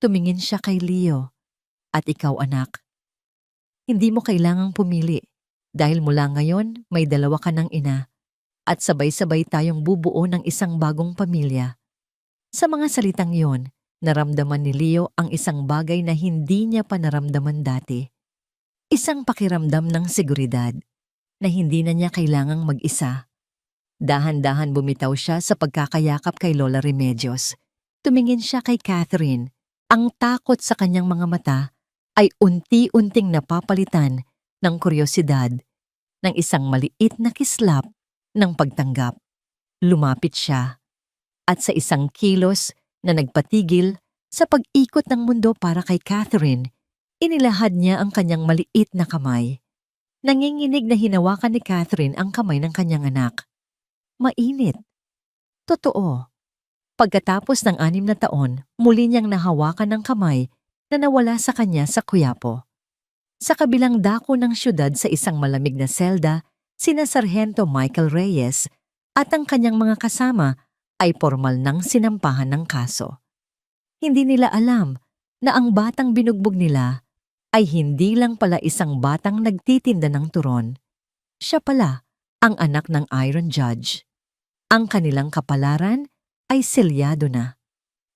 Tumingin siya kay Leo. At ikaw, anak. Hindi mo kailangang pumili dahil mula ngayon may 2 ka ng ina at sabay-sabay tayong bubuo ng isang bagong pamilya. Sa mga salitang yon, naramdaman ni Leo ang isang bagay na hindi niya pa naramdaman dati. Isang pakiramdam ng seguridad na hindi na niya kailangang mag-isa. Dahan-dahan bumitaw siya sa pagkakayakap kay Lola Remedios. Tumingin siya kay Catherine. Ang takot sa kanyang mga mata ay unti-unting napapalitan ng kuryosidad, ng isang maliit na kislap ng pagtanggap. Lumapit siya at sa isang kilos na nagpatigil sa pag-ikot ng mundo para kay Catherine, inilahad niya ang kanyang maliit na kamay. Nanginginig na hinawakan ni Catherine ang kamay ng kanyang anak. Mainit. Totoo. Pagkatapos ng 6 na taon, muli niyang nahawakan ng kamay na nawala sa kanya sa Quiapo. Sa kabilang dako ng syudad sa isang malamig na selda, sina Sargento Michael Reyes at ang kanyang mga kasama ay formal nang sinampahan ng kaso. Hindi nila alam na ang batang binugbog nila ay hindi lang pala isang batang nagtitinda ng turon. Siya pala ang anak ng Iron Judge. Ang kanilang kapalaran ay selyado na.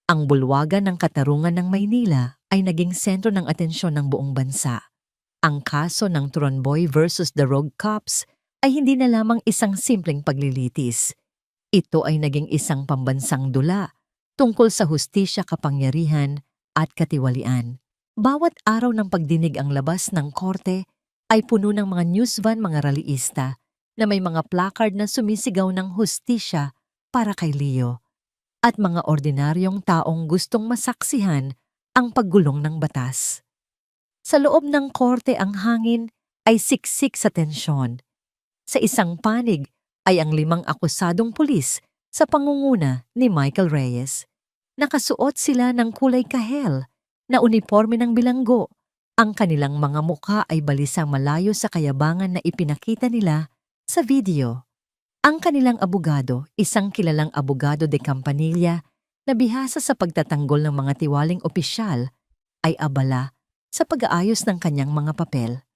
Ang bulwagan ng katarungan ng Maynila ay naging sentro ng atensyon ng buong bansa. Ang kaso ng Turon Boy versus the Rogue Cops ay hindi na lamang isang simpleng paglilitis. Ito ay naging isang pambansang dula tungkol sa hustisya, kapangyarihan at katiwalian. Bawat araw ng pagdinig ang labas ng korte ay puno ng mga news van, mga rallyista na may mga placard na sumisigaw ng hustisya para kay Leo at mga ordinaryong taong gustong masaksihan ang paggulong ng batas. Sa loob ng korte ang hangin ay siksik sa tensyon. Sa isang panig ay ang 5 akusadong pulis sa pangunguna ni Michael Reyes. Nakasuot sila ng kulay kahel na uniporme ng bilanggo. Ang kanilang mga mukha ay balisang malayo sa kayabangan na ipinakita nila sa video. Ang kanilang abogado, isang kilalang abogado de Campanilla na bihasa sa pagtatanggol ng mga tiwaling opisyal, ay abala sa pag-aayos ng kanyang mga papel.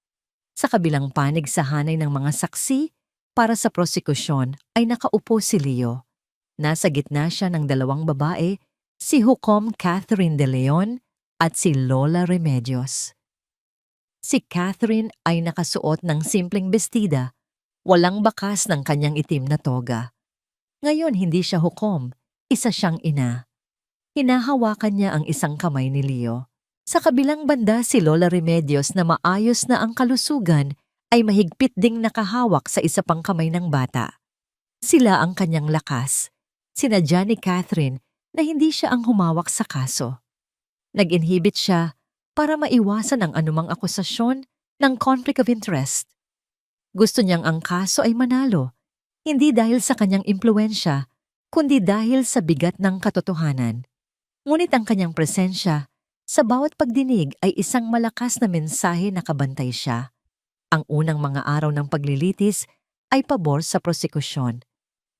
Sa kabilang panig sa hanay ng mga saksi para sa prosekusyon ay nakaupo si Leo. Nasa gitna siya ng 2 babae, si Hukom Catherine de Leon at si Lola Remedios. Si Catherine ay nakasuot ng simpleng bestida, walang bakas ng kanyang itim na toga. Ngayon hindi siya hukom, isa siyang ina. Hinahawakan niya ang isang kamay ni Leo. Sa kabilang banda si Lola Remedios na maayos na ang kalusugan ay mahigpit ding nakahawak sa isa pang kamay ng bata. Sila ang kanyang lakas. Sinadya ni Catherine na hindi siya ang humawak sa kaso. Nag-inhibit siya para maiwasan ang anumang akusasyon ng conflict of interest. Gusto niyang ang kaso ay manalo, hindi dahil sa kanyang impluensya, kundi dahil sa bigat ng katotohanan. Ngunit ang kanyang presensya sa bawat pagdinig ay isang malakas na mensahe na kabantay siya. Ang unang mga araw ng paglilitis ay pabor sa prosekusyon.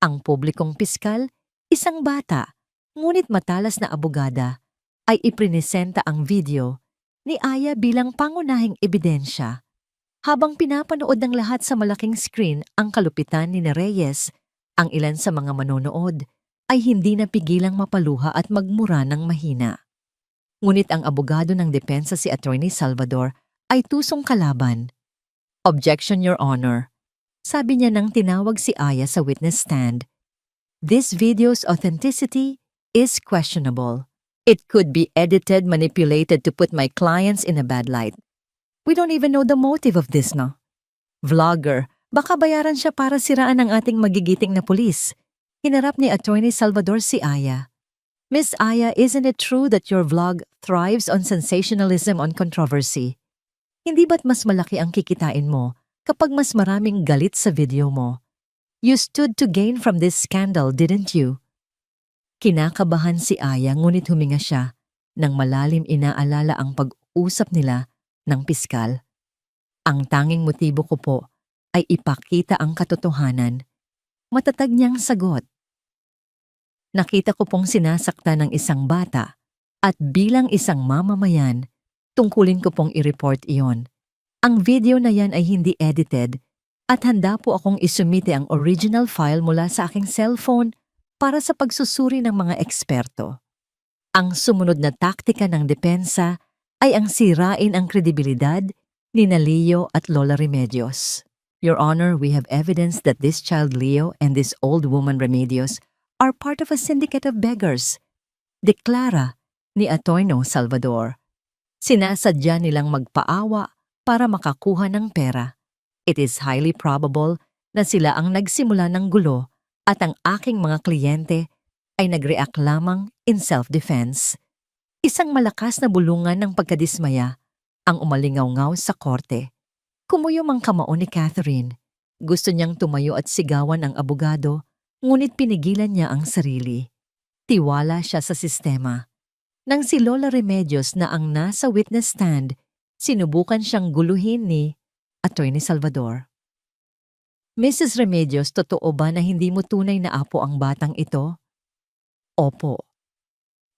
Ang publikong piskal, isang bata, ngunit matalas na abogada, ay iprinesenta ang video ni Aya bilang pangunahing ebidensya. Habang pinapanood ng lahat sa malaking screen ang kalupitan ni Reyes, ang ilan sa mga manonood ay hindi napigilang mapaluha at magmura ng mahina. Ngunit ang abogado ng depensa si Attorney Salvador ay tusong kalaban. "Objection, Your Honor," sabi niya nang tinawag si Aya sa witness stand. "This video's authenticity is questionable. It could be edited, manipulated to put my clients in a bad light. We don't even know the motive of this, no? Vlogger, baka bayaran siya para siraan ang ating magigiting na pulis." Hinarap ni Attorney Salvador si Aya. "Miss Aya, isn't it true that your vlog thrives on sensationalism, on controversy? Hindi ba't mas malaki ang kikitain mo kapag mas maraming galit sa video mo? You stood to gain from this scandal, didn't you?" Kinakabahan si Aya ngunit huminga siya nang malalim inaalala ang pag-usap nila ng piskal. "Ang tanging motibo ko po ay ipakita ang katotohanan." Matatag niyang sagot. "Nakita ko pong sinasaktan ng isang bata at bilang isang mamamayan, tungkulin ko pong i-report iyon. Ang video na yan ay hindi edited at handa po akong isumite ang original file mula sa aking cellphone para sa pagsusuri ng mga eksperto." Ang sumunod na taktika ng depensa ay ang sirain ang kredibilidad ni Leo at Lola Remedios. "Your Honor, we have evidence that this child Leo and this old woman Remedios are part of a syndicate of beggars," deklara ni Attorney Salvador. "Sinasadya nilang magpaawa para makakuha ng pera. It is highly probable na sila ang nagsimula ng gulo at ang aking mga kliyente ay nag-react lamang in self-defense." Isang malakas na bulungan ng pagkadismaya ang umalingaw-ngaw sa korte. Kumuyom ang kamao ni Catherine. Gusto niyang tumayo at sigawan ang abogado, ngunit pinigilan niya ang sarili. Tiwala siya sa sistema. Nang si Lola Remedios na ang nasa witness stand, sinubukan siyang guluhin ni Attorney Salvador. "Mrs. Remedios, totoo ba na hindi mo tunay na apo ang batang ito?" "Opo."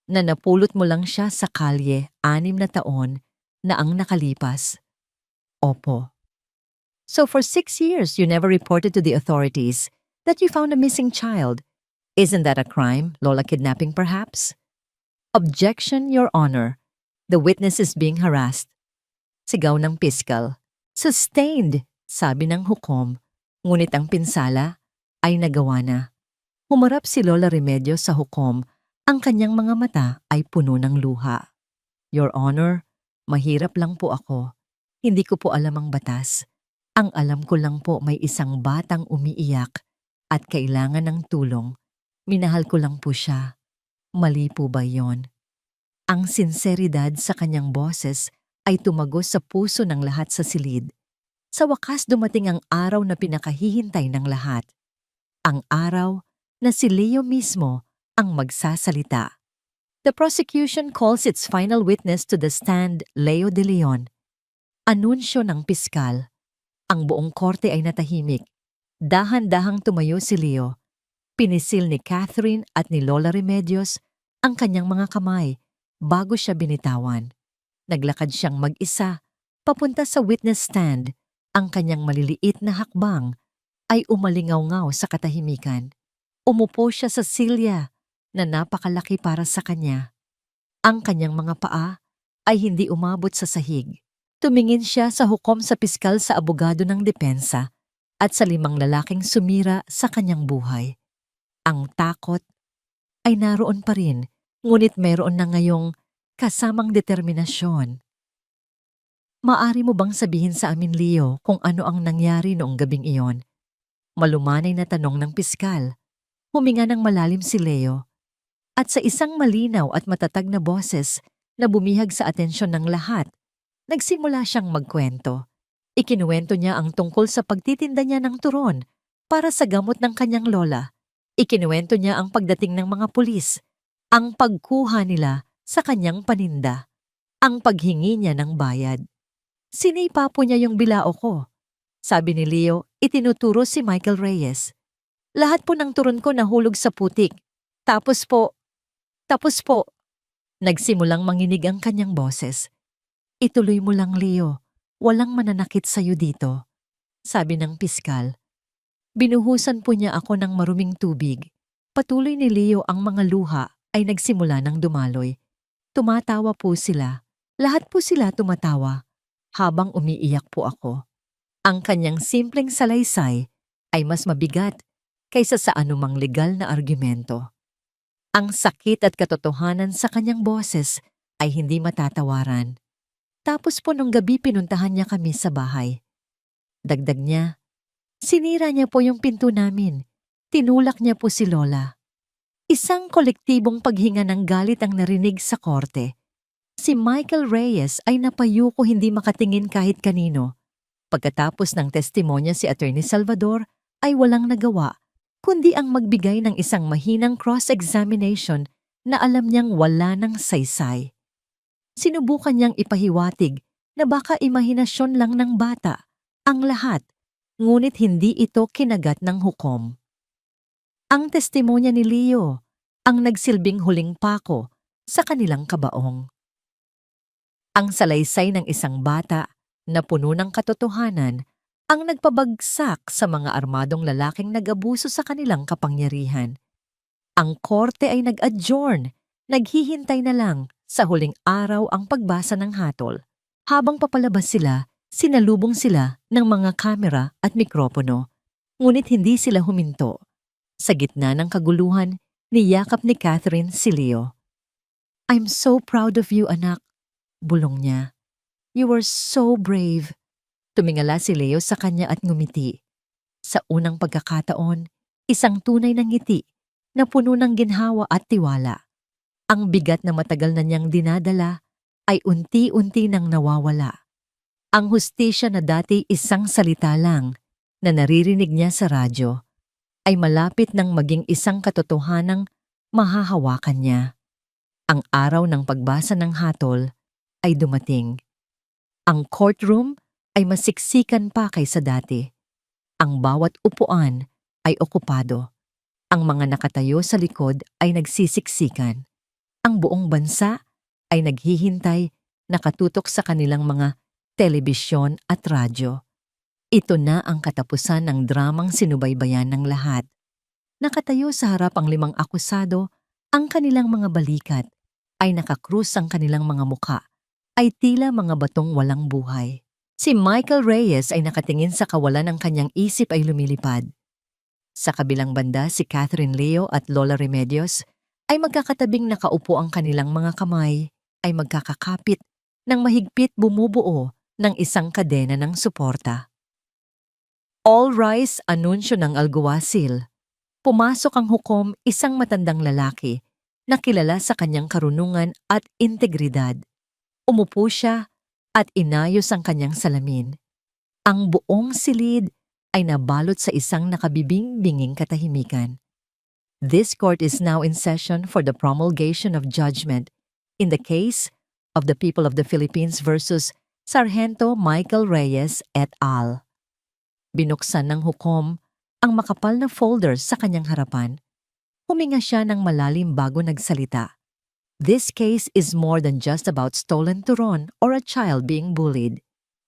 "Na napulot mo lang siya sa kalye 6 na taon na ang nakalipas. Opo. So for 6 years, you never reported to the authorities that you found a missing child. Isn't that a crime, Lola kidnapping perhaps? Objection, Your Honor. The witness is being harassed. Sigaw ng piskal. Sustained, sabi ng hukom. Ngunit ang pinsala ay nagawa na. Humarap si Lola Remedios sa hukom. Ang kanyang mga mata ay puno ng luha. Your Honor, mahirap lang po ako. Hindi ko po alam ang batas. Ang alam ko lang po may isang batang umiiyak at kailangan ng tulong. Minahal ko lang po siya. Mali po ba yon? Ang sinseridad sa kanyang boses ay tumagos sa puso ng lahat sa silid. Sa wakas dumating ang araw na pinakahihintay ng lahat. Ang araw na si Leo mismo ang magsasalita. The prosecution calls its final witness to the stand, Leo De Leon. Anunsyo ng piskal. Ang buong korte ay natahimik. Dahan-dahang tumayo si Leo. Pinisil ni Catherine at ni Lola Remedios ang kanyang mga kamay bago siya binitawan. Naglakad siyang mag-isa, papunta sa witness stand. Ang kanyang maliliit na hakbang ay umalingaw-ngaw sa katahimikan. Umupo siya sa silya na napakalaki para sa kanya. Ang kanyang mga paa ay hindi umabot sa sahig. Tumingin siya sa hukom sa piskal sa abogado ng depensa at sa 5 lalaking sumira sa kanyang buhay. Ang takot ay naroon pa rin, ngunit mayroon na ngayong kasamang determinasyon. Maari mo bang sabihin sa amin, Leo, kung ano ang nangyari noong gabing iyon? Malumanay na tanong ng piskal. Huminga ng malalim si Leo. At sa isang malinaw at matatag na boses na bumihag sa atensyon ng lahat, nagsimula siyang magkwento. Ikinuwento niya ang tungkol sa pagtitinda niya ng turon para sa gamot ng kanyang lola. Ikinuwento niya ang pagdating ng mga pulis, ang pagkuha nila sa kanyang paninda, ang paghingi niya ng bayad. Sinipa po niya yung bilao ko. Sabi ni Leo, itinuturo si Michael Reyes. Lahat po ng turon ko nahulog sa putik. Tapos po, nagsimulang manginig ang kanyang boses. Ituloy mo lang, Leo. Walang mananakit sa'yo dito. Sabi ng piskal. Binuhusan po niya ako ng maruming tubig. Patuloy ni Leo ang mga luha ay nagsimula ng dumaloy. Tumatawa po sila. Lahat po sila tumatawa. Habang umiiyak po ako. Ang kanyang simpleng salaysay ay mas mabigat kaysa sa anumang legal na argumento. Ang sakit at katotohanan sa kanyang boses ay hindi matatawaran. Tapos po nung gabi pinuntahan niya kami sa bahay. Dagdag niya, sinira niya po yung pinto namin. Tinulak niya po si Lola. Isang kolektibong paghinga ng galit ang narinig sa korte. Si Michael Reyes ay napayuko hindi makatingin kahit kanino. Pagkatapos ng testimonya si Attorney Salvador ay walang nagawa, kundi ang magbigay ng isang mahinang cross-examination na alam niyang wala ng saysay. Sinubukan niyang ipahiwatig na baka imahinasyon lang ng bata ang lahat, ngunit hindi ito kinagat ng hukom. Ang testimonya ni Leo ang nagsilbing huling pako sa kanilang kabaong. Ang salaysay ng isang bata na puno ng katotohanan ang nagpabagsak sa mga armadong lalaking nag-abuso sa kanilang kapangyarihan. Ang korte ay nag-adjourn, naghihintay na lang sa huling araw ang pagbasa ng hatol. Habang papalabas sila, sinalubong sila ng mga kamera at mikropono, ngunit hindi sila huminto. Sa gitna ng kaguluhan, niyakap ni Catherine si Leo. I'm so proud of you, anak. Bulong niya. You were so brave. Tumingala si Leo sa kanya at ngumiti. Sa unang pagkakataon, isang tunay na ngiti na puno ng ginhawa at tiwala. Ang bigat na matagal na niyang dinadala ay unti-unti nang nawawala. Ang hustisya na dati isang salita lang na naririnig niya sa radyo ay malapit nang maging isang katotohanang mahahawakan niya. Ang araw ng pagbasa ng hatol ay dumating. Ang courtroom ay masiksikan pa kaysa dati. Ang bawat upuan ay okupado. Ang mga nakatayo sa likod ay nagsisiksikan. Ang buong bansa ay naghihintay nakatutok sa kanilang mga telebisyon at radyo. Ito na ang katapusan ng dramang sinubaybayan ng lahat. Nakatayo sa harap ang 5 akusado, ang kanilang mga balikat ay nakakrus, ang kanilang mga muka ay tila mga batong walang buhay. Si Michael Reyes ay nakatingin sa kawalan, ng kanyang isip ay lumilipad. Sa kabilang banda, si Catherine Leo at Lola Remedios ay magkakatabing nakaupo, ang kanilang mga kamay ay magkakakapit ng mahigpit, bumubuo ng isang kadena ng suporta. All rise, anunsyo ng alguasil. Pumasok ang hukom, isang matandang lalaki na kilala sa kanyang karunungan at integridad. Umupo siya at inayos ang kanyang salamin. Ang buong silid ay nabalot sa isang nakabibing-binging katahimikan. This court is now in session for the promulgation of judgment in the case of the people of the Philippines versus Sargento Michael Reyes et al. Binuksan ng hukom ang makapal na folder sa kanyang harapan. Huminga siya ng malalim bago nagsalita. This case is more than just about stolen turon or a child being bullied.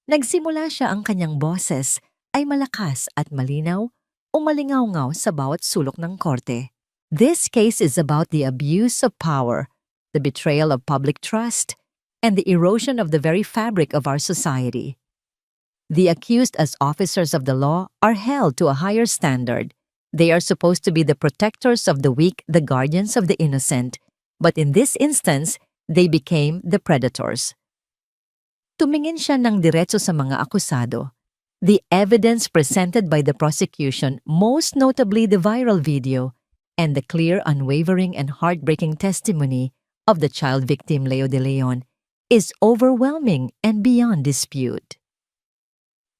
Nagsimula siya, ang kanyang boses ay malakas at malinaw, umalingaw-ngaw sa bawat sulok ng korte. This case is about the abuse of power, the betrayal of public trust, and the erosion of the very fabric of our society. The accused, as officers of the law, are held to a higher standard. They are supposed to be the protectors of the weak, the guardians of the innocent. But in this instance, they became the predators. Tumingin siya ng diretso sa mga akusado. The evidence presented by the prosecution, most notably the viral video, and the clear, unwavering, and heartbreaking testimony of the child victim Leo De Leon, is overwhelming and beyond dispute.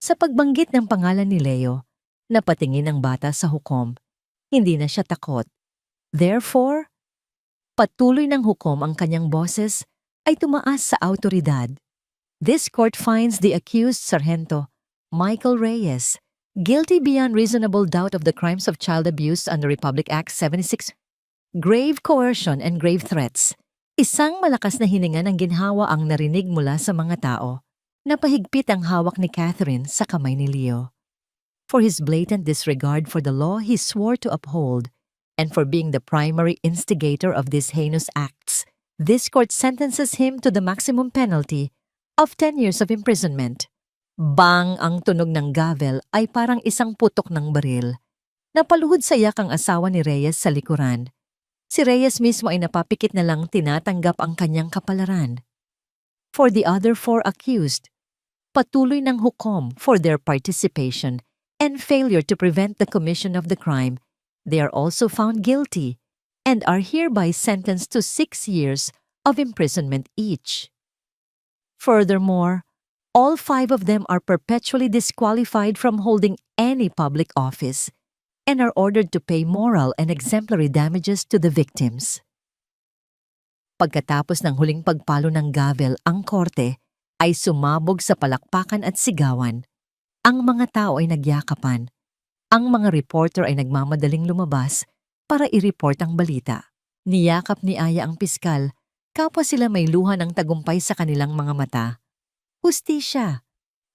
Sa pagbanggit ng pangalan ni Leo, napatingin ang bata sa hukom. Hindi na siya takot. Therefore, patuloy ng hukom, ang kanyang boses ay tumaas sa awtoridad. This court finds the accused, Sargento Michael Reyes, guilty beyond reasonable doubt of the crimes of child abuse under Republic Act 76, grave coercion and grave threats. Isang malakas na hininga ng ginhawa ang narinig mula sa mga tao. Napahigpit ang hawak ni Catherine sa kamay ni Leo. For his blatant disregard for the law he swore to uphold, and for being the primary instigator of these heinous acts, this court sentences him to the maximum penalty of 10 years of imprisonment. Bang! Ang tunog ng gavel ay parang isang putok ng baril. Napaluhod sa iyak ang asawa ni Reyes sa likuran. Si Reyes mismo ay napapikit na lang tinatanggap ang kanyang kapalaran. For the other 4 accused, patuloy ng hukom for their participation and failure to prevent the commission of the crime, they are also found guilty and are hereby sentenced to 6 years of imprisonment each. Furthermore, all 5 of them are perpetually disqualified from holding any public office and are ordered to pay moral and exemplary damages to the victims. Pagkatapos ng huling pagpalo ng gavel, ang korte ay sumabog sa palakpakan at sigawan. Ang mga tao ay nagyakapan. Ang mga reporter ay nagmamadaling lumabas para i-report ang balita. Niyakap ni Aya ang piskal, kapwa sila may luha ng tagumpay sa kanilang mga mata. Hustisya.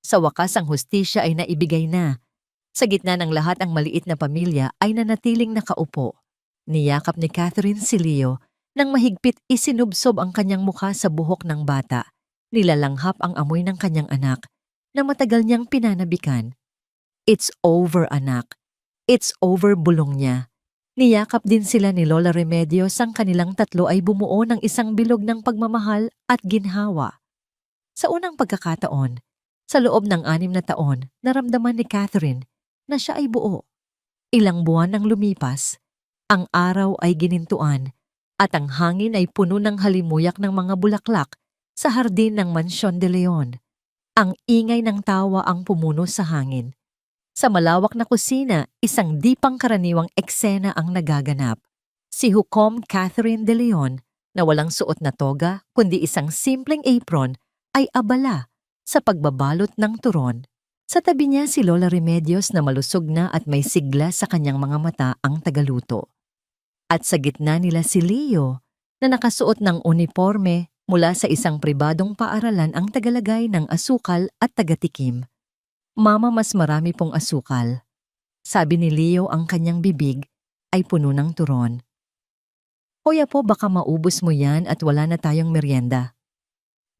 Sa wakas, ang hustisya ay naibigay na. Sa gitna ng lahat, ang maliit na pamilya ay nanatiling nakaupo. Niyakap ni Catherine si Leo, nang mahigpit isinubsob ang kanyang mukha sa buhok ng bata. Nilalanghap ang amoy ng kanyang anak na matagal niyang pinanabikan. It's over, anak. It's over, bulong niya. Niyakap din sila ni Lola Remedios, ang kanilang tatlo ay bumuo ng isang bilog ng pagmamahal at ginhawa. Sa unang pagkakataon, sa loob ng 6 na taon, naramdaman ni Catherine na siya ay buo. Ilang buwan nang lumipas, ang araw ay ginintuan at ang hangin ay puno ng halimuyak ng mga bulaklak sa hardin ng Mansyon de Leon. Ang ingay ng tawa ang pumuno sa hangin. Sa malawak na kusina, isang di pangkaraniwang eksena ang nagaganap. Si Hukom Catherine de Leon, na walang suot na toga kundi isang simpleng apron, ay abala sa pagbabalot ng turon. Sa tabi niya si Lola Remedios na malusog na at may sigla sa kanyang mga mata ang tagaluto. At sa gitna nila si Leo na nakasuot ng uniforme Mula sa isang pribadong paaralan ang tagalagay ng asukal at tagatikim. Mama, mas marami pong asukal. Sabi ni Leo, ang kanyang bibig ay puno ng turon. Hoy apo, baka maubos mo yan at wala na tayong merienda.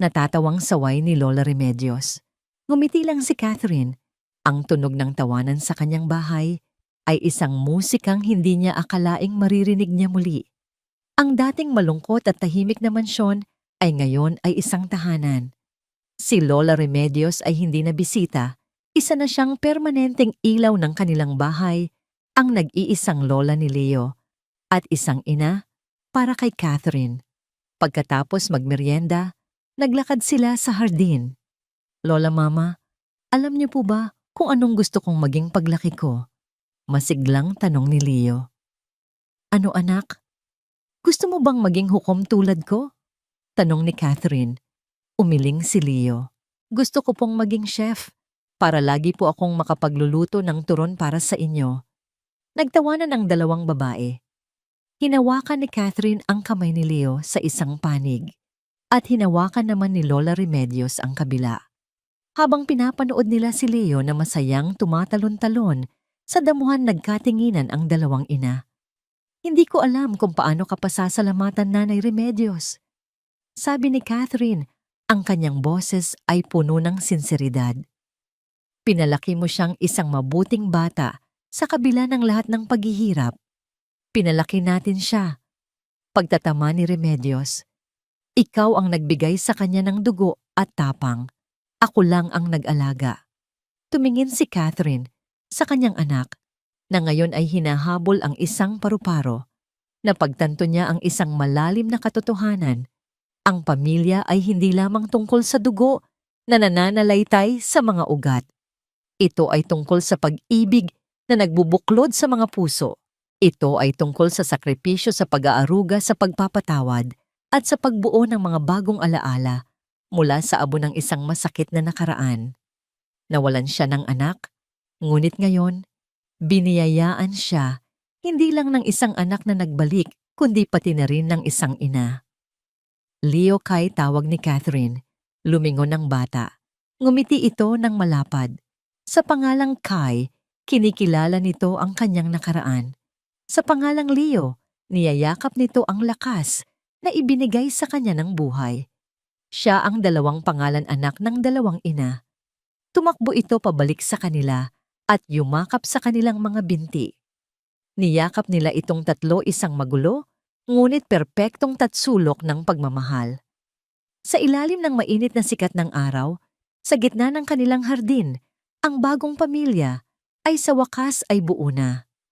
Natatawang saway ni Lola Remedios. Ngumiti lang si Catherine. Ang tunog ng tawanan sa kanyang bahay ay isang musikang hindi niya akalaing maririnig niya muli. Ang dating malungkot at tahimik na mansyon ay ngayon ay isang tahanan. Si Lola Remedios ay hindi na bisita. Isa na siyang permanenteng ilaw ng kanilang bahay, ang nag-iisang lola ni Leo, at isang ina para kay Catherine. Pagkatapos magmeryenda, naglakad sila sa hardin. Lola, Mama, alam niyo po ba kung anong gusto kong maging paglaki ko? Masiglang tanong ni Leo. Ano anak? Gusto mo bang maging hukom tulad ko? Tanong ni Catherine. Umiling si Leo. Gusto ko pong maging chef para lagi po akong makapagluluto ng turon para sa inyo. Nagtawanan ang dalawang babae. Hinawakan ni Catherine ang kamay ni Leo sa isang panig at hinawakan naman ni Lola Remedios ang kabila. Habang pinapanood nila si Leo na masayang tumatalon-talon, sa damuhan nagkatinginan ang dalawang ina. Hindi ko alam kung paano ka pasasalamatan, Nanay Remedios. Sabi ni Catherine, ang kanyang boses ay puno ng sinseridad. Pinalaki mo siyang isang mabuting bata sa kabila ng lahat ng paghihirap. Pinalaki natin siya. Pagtatama ni Remedios, ikaw ang nagbigay sa kanya ng dugo at tapang. Ako lang ang nag-alaga. Tumingin si Catherine sa kanyang anak na ngayon ay hinahabol ang isang paru-paro. Napagtanto niya ang isang malalim na katotohanan. Ang pamilya ay hindi lamang tungkol sa dugo na nananalaytay sa mga ugat. Ito ay tungkol sa pag-ibig na nagbubuklod sa mga puso. Ito ay tungkol sa sakripisyo sa pag-aaruga sa pagpapatawad at sa pagbuo ng mga bagong alaala mula sa abo ng isang masakit na nakaraan. Nawalan siya ng anak, ngunit ngayon, biniyayaan siya hindi lang ng isang anak na nagbalik, kundi pati na rin ng isang ina. Leo, Kai, tawag ni Catherine. Lumingon ang bata. Ngumiti ito ng malapad. Sa pangalang Kai, kinikilala nito ang kanyang nakaraan. Sa pangalang Leo, niyayakap nito ang lakas na ibinigay sa kanya ng buhay. Siya ang dalawang pangalan anak ng dalawang ina. Tumakbo ito pabalik sa kanila at yumakap sa kanilang mga binti. Niyakap nila itong tatlo, isang magulo, ngunit perpektong tatsulok ng pagmamahal. Sa ilalim ng mainit na sikat ng araw, sa gitna ng kanilang hardin, ang bagong pamilya ay sa wakas ay buo na.